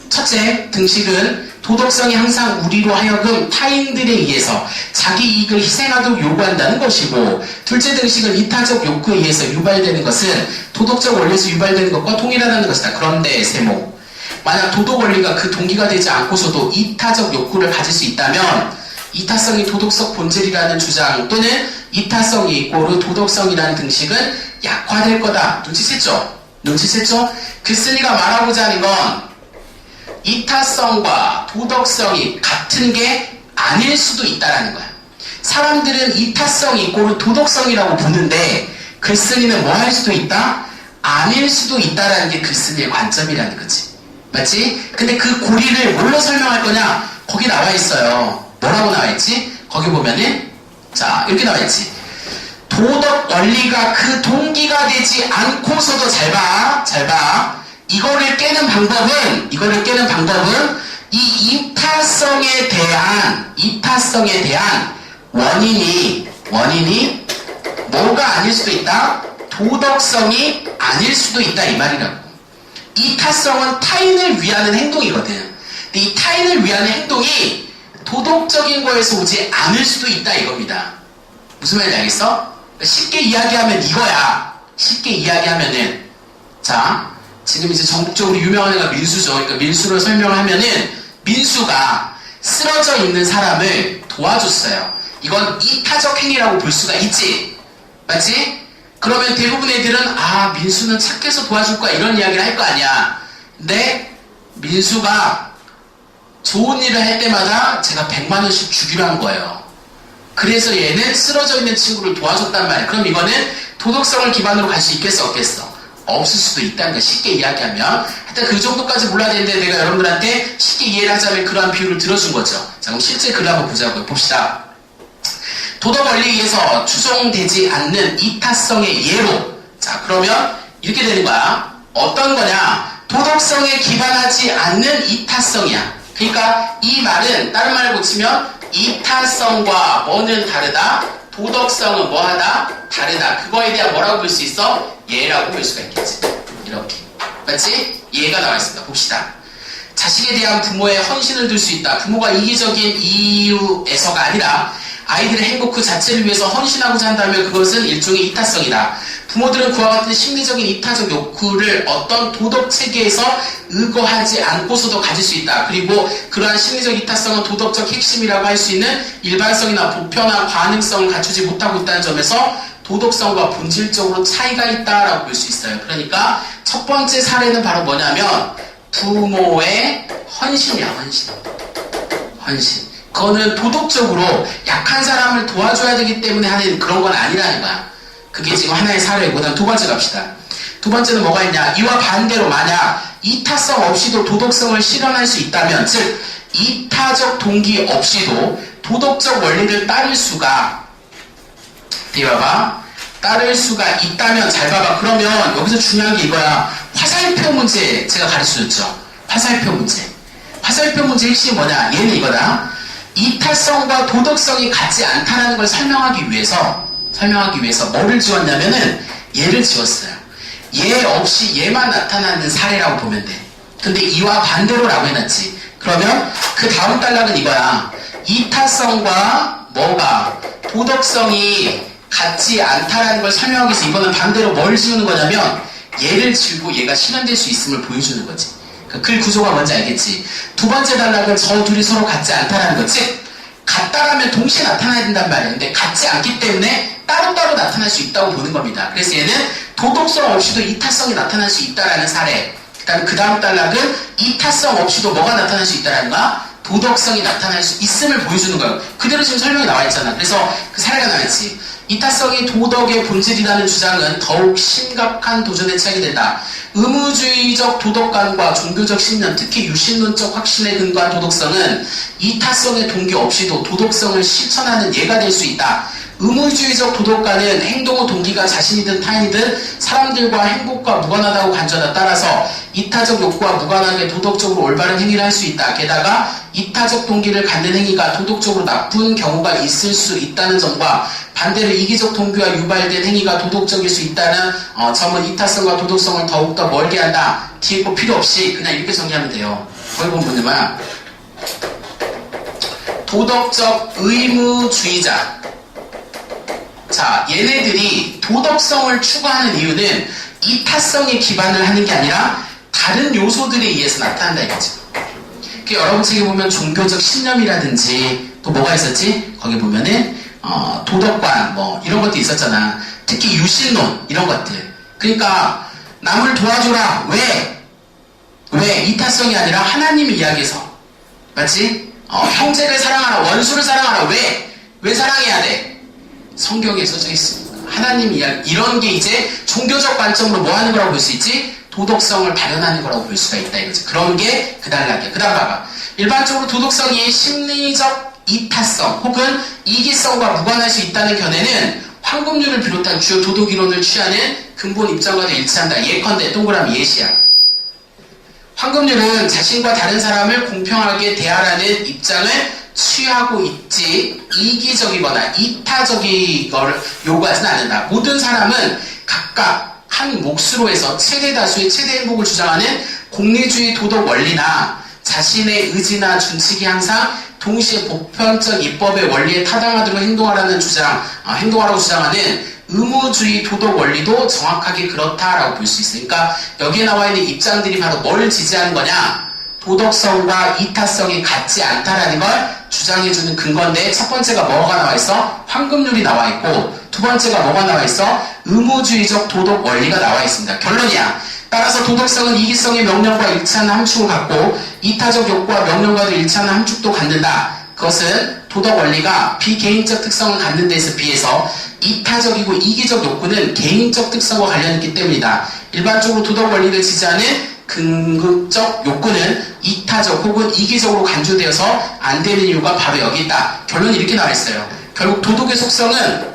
Speaker 1: 첫째, 등식은 도덕성이 항상 우리로 하여금 타인들에 의해서 자기 이익을 희생하도록 요구한다는 것이고, 둘째 등식은 이타적 욕구에 의해서 유발되는 것은 도덕적 원리에서 유발되는 것과 동일하다는 것이다. 그런데 세모, 만약 도덕 원리가 그 동기가 되지 않고서도 이타적 욕구를 가질 수 있다면 이타성이 도덕적 본질이라는 주장 또는 이타성이 이꼬르 도덕성이라는 등식은 약화될 거다. 눈치챘죠? 글쓴이가 말하고자 하는 건 이타성과 도덕성이 같은 게 아닐 수도 있다라는 거야. 사람들은 이타성이 이꼬르 도덕성이라고 보는데 글쓴이는 뭐 할 수도 있다? 아닐 수도 있다라는 게 글쓴이의 관점이라는 거지. 맞지? 근데 그 고리를 뭘로 설명할 거냐? 거기 나와 있어요. 뭐라고 나와 있지? 거기 보면은 자, 이렇게 나와 있지. 도덕 원리가 그 동기가 되지 않고서도 잘 봐. 이거를 깨는 방법은 이 이타성에 대한 원인이 뭐가 아닐 수도 있다? 도덕성이 아닐 수도 있다 이 말이라고. 이타성은 타인을 위하는 행동이거든. 근데 이 타인을 위하는 행동이 도덕적인 거에서 오지 않을 수도 있다 이겁니다. 무슨 말인지 알겠어? 쉽게 이야기하면 이거야. 쉽게 이야기하면은 자, 지금 이제 전국적으로 유명한 애가 민수죠. 그러니까 민수를 설명을 하면은 민수가 쓰러져 있는 사람을 도와줬어요. 이건 이타적 행위라고 볼 수가 있지. 맞지? 그러면 대부분 애들은 민수는 착해서 도와줄 거야 이런 이야기를 할 거 아니야. 근데 민수가 좋은 일을 할 때마다 제가 100만 원씩 주기로 한 거예요. 그래서 얘는 쓰러져 있는 친구를 도와줬단 말이야. 그럼 이거는 도덕성을 기반으로 갈 수 있겠어 없겠어? 없을 수도 있다는 거야. 쉽게 이야기하면. 하여튼 그 정도까지 몰라야 되는데 내가 여러분들한테 쉽게 이해를 하자면 그러한 비유를 들어준 거죠. 자, 그럼 실제 글을 한번 보자고요. 봅시다. 도덕 원리에 의해서 추종되지 않는 이타성의 예로. 자, 그러면 이렇게 되는 거야. 어떤 거냐? 도덕성에 기반하지 않는 이타성이야. 그러니까 이 말은 다른 말을 고치면 이타성과 뭐는 다르다? 도덕성은 뭐하다? 다르다. 그거에 대한 뭐라고 볼 수 있어? 예라고 볼 수가 있겠지. 이렇게. 맞지? 예가 나와 있습니다. 봅시다. 자식에 대한 부모의 헌신을 둘 수 있다. 부모가 이기적인 이유에서가 아니라 아이들의 행복 그 자체를 위해서 헌신하고자 한다면 그것은 일종의 이타성이다. 부모들은 그와 같은 심리적인 이타적 욕구를 어떤 도덕 체계에서 의거하지 않고서도 가질 수 있다. 그리고 그러한 심리적 이타성은 도덕적 핵심이라고 할 수 있는 일반성이나 보편화 가능성을 갖추지 못하고 있다는 점에서 도덕성과 본질적으로 차이가 있다라고 볼 수 있어요. 그러니까 첫 번째 사례는 바로 뭐냐면 부모의 헌신이야. 헌신. 그거는 도덕적으로 약한 사람을 도와줘야 되기 때문에 하는 그런 건 아니라는 거야. 그게 지금 하나의 사례고. 그다음 두 번째 갑시다. 두 번째는 뭐가 있냐? 이와 반대로 만약 이타성 없이도 도덕성을 실현할 수 있다면, 즉 이타적 동기 없이도 도덕적 원리를 따를 수가 따를 수가 있다면, 잘 봐봐. 그러면 여기서 중요한 게 이거야. 화살표 문제 제가 가르쳐줬죠. 화살표 문제. 화살표 문제 핵심이 뭐냐? 얘는 이거다. 이타성과 도덕성이 같지 않다는 걸 설명하기 위해서 뭐를 지웠냐면은 얘를 지웠어요. 얘 없이 얘만 나타나는 사례라고 보면 돼. 근데 이와 반대로라고 해놨지. 그러면 그 다음 단락은 이거야. 이타성과 뭐가 도덕성이 같지 않다라는 걸 설명하기 위해서 이거는 반대로 뭘 지우는 거냐면 얘를 지우고 얘가 실현될 수 있음을 보여주는 거지. 그 글 구조가 뭔지 알겠지. 두 번째 단락은 저 둘이 서로 같지 않다라는 거. 즉 같다라면 동시에 나타나야 된단 말이야. 근데 같지 않기 때문에 따로따로 나타날 수 있다고 보는 겁니다. 그래서 얘는 도덕성 없이도 이타성이 나타날 수 있다라는 사례. 그 다음 단락은 이타성 없이도 뭐가 나타날 수 있다라는 거야? 도덕성이 나타날 수 있음을 보여주는 거예요. 그대로 지금 설명이 나와 있잖아. 그래서 그 사례가 나와있지. 이타성이 도덕의 본질이라는 주장은 더욱 심각한 도전에 처하게 된다. 의무주의적 도덕관과 종교적 신념, 특히 유신론적 확신에 근거한 도덕성은 이타성의 동기 없이도 도덕성을 실천하는 예가 될 수 있다. 의무주의적 도덕관은 행동의 동기가 자신이든 타인이든 사람들과 행복과 무관하다고 간주하다. 따라서 이타적 욕구와 무관하게 도덕적으로 올바른 행위를 할 수 있다. 게다가 이타적 동기를 갖는 행위가 도덕적으로 나쁜 경우가 있을 수 있다는 점과 반대로 이기적 동기와 유발된 행위가 도덕적일 수 있다는 점은 이타성과 도덕성을 더욱더 멀게 한다. 뒤에 거 필요 없이 그냥 이렇게 정리하면 돼요. 거기 보면 뭐냐면 도덕적 의무주의자. 자, 얘네들이 도덕성을 추구하는 이유는 이타성에 기반을 하는 게 아니라 다른 요소들에 의해서 나타난다 이거죠. 여러분 책에 보면 종교적 신념이라든지 또 뭐가 있었지? 거기 보면은 도덕관 뭐 이런 것도 있었잖아. 특히 유신론 이런 것들. 그러니까 남을 도와줘라. 왜? 이타성이 아니라 하나님의 이야기에서. 맞지? 형제를 사랑하라. 원수를 사랑하라. 왜 사랑해야 돼? 성경에 써져 있습니다. 하나님 이야기. 이런 게 이제 종교적 관점으로 뭐 하는 거라고 볼 수 있지? 도덕성을 발현하는 거라고 볼 수가 있다 이거지. 그런 게 그 단락이야. 그 다음 봐봐. 일반적으로 도덕성이 심리적 이타성 혹은 이기성과 무관할 수 있다는 견해는 황금률을 비롯한 주요 도덕이론을 취하는 근본 입장과도 일치한다. 예컨대 동그라미 예시야. 황금률은 자신과 다른 사람을 공평하게 대하라는 입장을 취하고 있지 이기적이거나 이타적인 거를 요구하지는 않는다. 모든 사람은 각각 한 몫으로 해서 최대 다수의 최대 행복을 주장하는 공리주의 도덕 원리나 자신의 의지나 준칙이 항상 동시에 보편적 입법의 원리에 타당하도록 행동하라고 주장하는 의무주의 도덕 원리도 정확하게 그렇다라고 볼 수 있어요. 그러니까 여기에 나와 있는 입장들이 바로 뭘 지지하는 거냐? 도덕성과 이타성이 같지 않다라는 걸 주장해주는 근거인데 첫 번째가 뭐가 나와 있어? 황금률이 나와 있고 두 번째가 뭐가 나와 있어? 의무주의적 도덕 원리가 나와 있습니다. 결론이야. 따라서 도덕성은 이기성의 명령과 일치하는 함축을 갖고 이타적 욕구와 명령과도 일치하는 함축도 갖는다. 그것은 도덕 원리가 비개인적 특성을 갖는 데서 비해서 이타적이고 이기적 욕구는 개인적 특성과 관련있기 때문이다. 일반적으로 도덕 원리를 지지하는 긍극적 욕구는 이타적 혹은 이기적으로 간주되어서 안 되는 이유가 바로 여기 있다. 결론이 이렇게 나와 있어요. 결국 도덕의 속성은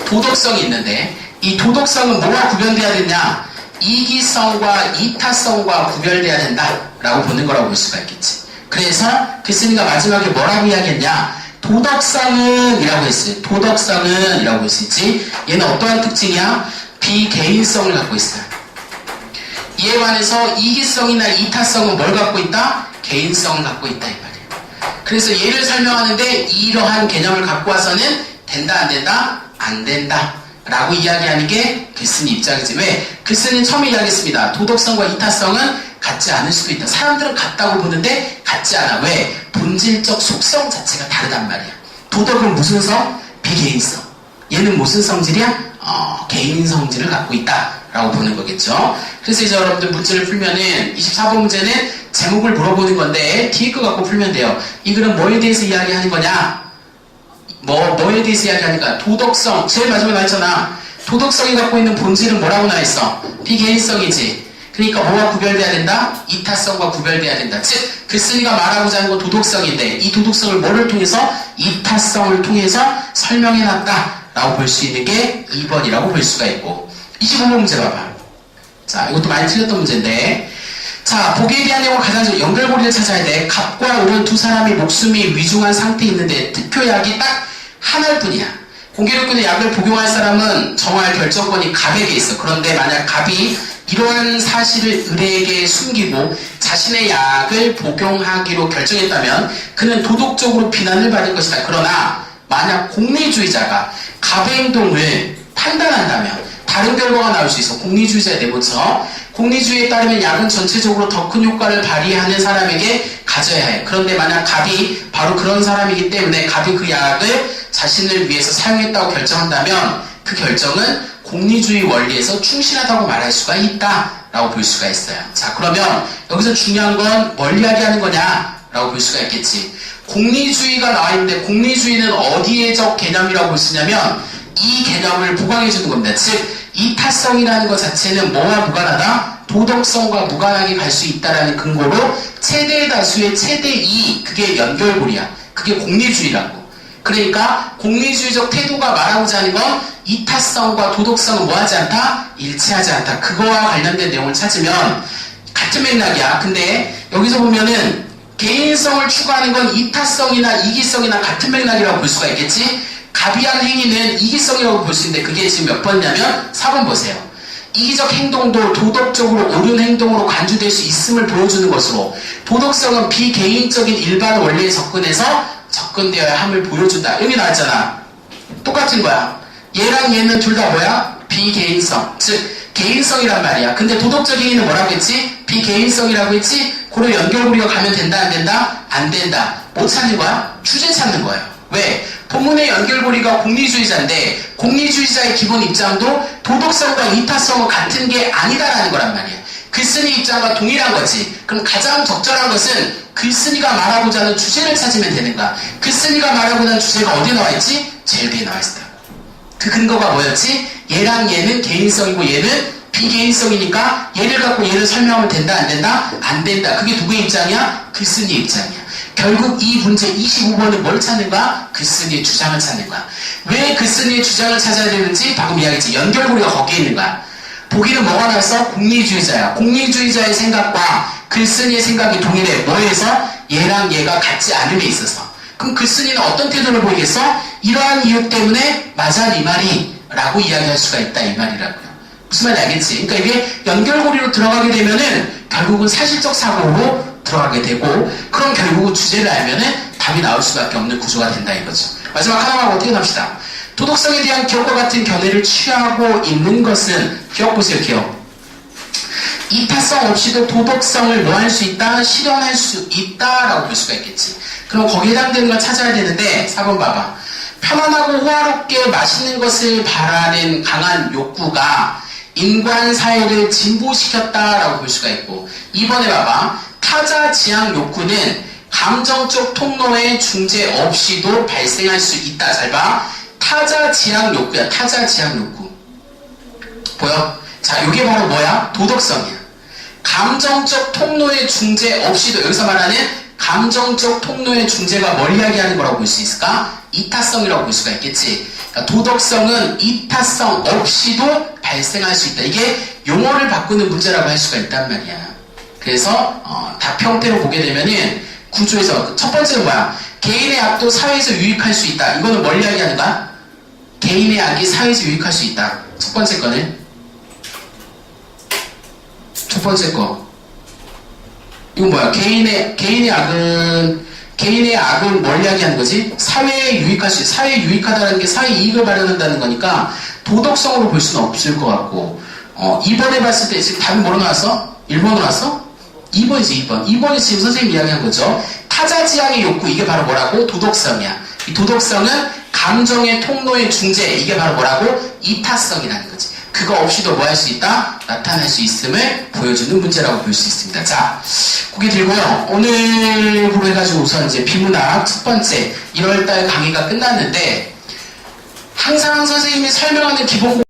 Speaker 1: 도덕성이 있는데 이 도덕성은 뭐와 구별돼야 되냐? 이기성과 이타성과 구별돼야 된다라고 보는 거라고 볼 수가 있겠지. 그래서 글쓴이가 마지막에 뭐라고 이야기했냐? 도덕성은 이라고 했어요. 도덕성은 이라고 할 수 있지. 얘는 어떠한 특징이야? 비개인성을 갖고 있어요. 이에 반해서 이기성이나 이타성은 뭘 갖고 있다? 개인성을 갖고 있다 이 말이에요. 그래서 얘를 설명하는데 이러한 개념을 갖고 와서는 된다 안 된다? 안 된다 라고 이야기하는 게 글쓴이 입장이지. 왜? 글쓴이는 처음에 이야기했습니다. 도덕성과 이타성은 같지 않을 수도 있다. 사람들은 같다고 보는데 같지 않아. 왜? 본질적 속성 자체가 다르단 말이야. 도덕은 무슨 성? 비개인성. 얘는 무슨 성질이야? 개인 성질을 갖고 있다 라고 보는 거겠죠. 그래서 이제 여러분들 문제를 풀면은 24번 문제는 제목을 물어보는 건데 뒤에 거 갖고 풀면 돼요. 이 글은 뭐에 대해서 이야기하는 거냐? 뭐에 대해서 이야기하니까 도덕성. 제일 마지막에 나왔잖아. 도덕성이 갖고 있는 본질은 뭐라고 나와있어? 비개인성이지. 그러니까 뭐와 구별돼야 된다? 이타성과 구별돼야 된다. 즉 글쓴이가 말하고자 하는 건 도덕성인데 이 도덕성을 뭐를 통해서? 이타성을 통해서 설명해놨다 라고 볼 수 있는 게 2번이라고 볼 수가 있고 25번 문제 봐봐. 자, 이것도 많이 틀렸던 문제인데. 자, 보기에 대한 내용을 가장 좀 연결고리를 찾아야 돼. 갑과 을은 두 사람이 목숨이 위중한 상태에 있는데 투표약이 딱 하나일 뿐이야. 공개력권의 약을 복용할 사람은 정할 결정권이 갑에게 있어. 그런데 만약 갑이 이러한 사실을 을에게 숨기고 자신의 약을 복용하기로 결정했다면 그는 도덕적으로 비난을 받을 것이다. 그러나 만약 공리주의자가 갑의 행동을 판단한다면 다른 결과가 나올 수 있어. 공리주의자의 내부처. 공리주의에 따르면 약은 전체적으로 더 큰 효과를 발휘하는 사람에게 가져야 해. 그런데 만약 갑이 바로 그런 사람이기 때문에 갑이 그 약을 자신을 위해서 사용했다고 결정한다면 그 결정은 공리주의 원리에서 충실하다고 말할 수가 있다라고 볼 수가 있어요. 자, 그러면 여기서 중요한 건 뭘 이야기하는 거냐라고 볼 수가 있겠지. 공리주의가 나와 있는데 공리주의는 어디에적 개념이라고 볼 수 있냐면 이 개념을 보강해 주는 겁니다. 즉 이타성이라는 것 자체는 뭐와 무관하다? 도덕성과 무관하게 갈 수 있다라는 근거로 최대 다수의 최대 2, 그게 연결고리야. 그게 공리주의라고. 그러니까 공리주의적 태도가 말하고자 하는 건 이타성과 도덕성은 뭐하지 않다? 일치하지 않다. 그거와 관련된 내용을 찾으면 같은 맥락이야. 근데 여기서 보면은 개인성을 추구하는 건 이타성이나 이기성이나 같은 맥락이라고 볼 수가 있겠지? 갑이 한 행위는 이기성이라고 볼 수 있는데 그게 지금 몇 번이냐면 4번 보세요. 이기적 행동도 도덕적으로 옳은 행동으로 간주될 수 있음을 보여주는 것으로 도덕성은 비개인적인 일반 원리에 접근되어야 함을 보여준다. 여기 나왔잖아. 똑같은 거야. 얘랑 얘는 둘 다 뭐야? 비개인성. 즉 개인성이란 말이야. 근데 도덕적 행위는 뭐라고 했지? 비개인성이라고 했지? 그로 연결고리가 가면 된다 안 된다? 안 된다. 뭐 찾는 거야? 주제 찾는 거예요. 왜? 본문의 연결고리가 공리주의자인데 공리주의자의 기본 입장도 도덕성과 이타성은 같은 게 아니다라는 거란 말이야. 글쓴이 입장과 동일한 거지. 그럼 가장 적절한 것은 글쓴이가 말하고자 하는 주제를 찾으면 되는 거야. 글쓴이가 말하고자 하는 주제가 어디에 나와 있지? 제일 뒤에 나와 있어. 그 근거가 뭐였지? 얘랑 얘는 개인성이고 얘는 비개인성이니까 얘를 갖고 얘를 설명하면 된다 안 된다? 안 된다. 그게 누구의 입장이야? 글쓴이의 입장이야. 결국 이 문제 25번은 뭘 찾는 거야? 글쓴이의 주장을 찾는 거야. 왜 글쓴이의 주장을 찾아야 되는지 방금 이야기했지. 연결고리가 거기에 있는 거야. 보기는 뭐가 나왔어? 공리주의자야. 공리주의자의 생각과 글쓴이의 생각이 동일해. 뭐에서? 얘랑 얘가 같지 않음에 있어서. 그럼 글쓴이는 어떤 태도를 보이겠어? 이러한 이유 때문에 맞아 이 말이 라고 이야기할 수가 있다 이 말이라고요. 무슨 말인지 알겠지? 그러니까 이게 연결고리로 들어가게 되면은 결국은 사실적 사고로 들어가게 되고 그럼 결국은 주제를 알면은 답이 나올 수밖에 없는 구조가 된다 이거죠. 마지막 하나만 어떻게 합시다. 도덕성에 대한 기억과 같은 견해를 취하고 있는 것은 기억 보세요. 기억. 이타성 없이도 도덕성을 뭐 할 수 있다? 실현할 수 있다라고 볼 수가 있겠지. 그럼 거기에 해당되는 걸 찾아야 되는데 4번 봐봐. 편안하고 호화롭게 맛있는 것을 바라는 강한 욕구가 인간 사회를 진보시켰다라고 볼 수가 있고 2번에 봐봐. 타자 지향 욕구는 감정적 통로의 중재 없이도 발생할 수 있다. 잘 봐. 타자 지향 욕구야. 타자 지향 욕구. 보여? 자, 이게 바로 뭐야? 도덕성이야. 감정적 통로의 중재 없이도 여기서 말하는 감정적 통로의 중재가 뭘 이야기하는 거라고 볼 수 있을까? 이타성이라고 볼 수가 있겠지. 그러니까 도덕성은 이타성 없이도 발생할 수 있다. 이게 용어를 바꾸는 문제라고 할 수가 있단 말이야. 그래서 답 형태로 보게 되면은 구조에서 첫 번째는 뭐야? 개인의 악도 사회에서 유익할 수 있다. 이거는 뭘 이야기하는 거야? 개인의 악이 사회에서 유익할 수 있다. 첫 번째 거는 첫 번째 거. 이건 뭐야? 개인의 악은 뭘 이야기하는 거지? 사회에 유익할 수 있다. 사회에 유익하다는 게 사회 이익을 발현한다는 거니까 도덕성으로 볼 수는 없을 것 같고 2번에 봤을 때 지금 답이 뭐로 나왔어? 1번으로 나왔어? 2번이지 2번. 2번이 지금 선생님이 이야기한 거죠. 타자지향의 욕구 이게 바로 뭐라고? 도덕성이야. 이 도덕성은 감정의 통로의 중재 이게 바로 뭐라고? 이타성이라는 거지. 그거 없이도 뭐 할 수 있다? 나타날 수 있음을 보여주는 문제라고 볼 수 있습니다. 자, 고개 들고요. 오늘부로 해가지고 우선 이제 비문학 첫 번째 1월달 강의가 끝났는데 항상 선생님이 설명하는 기본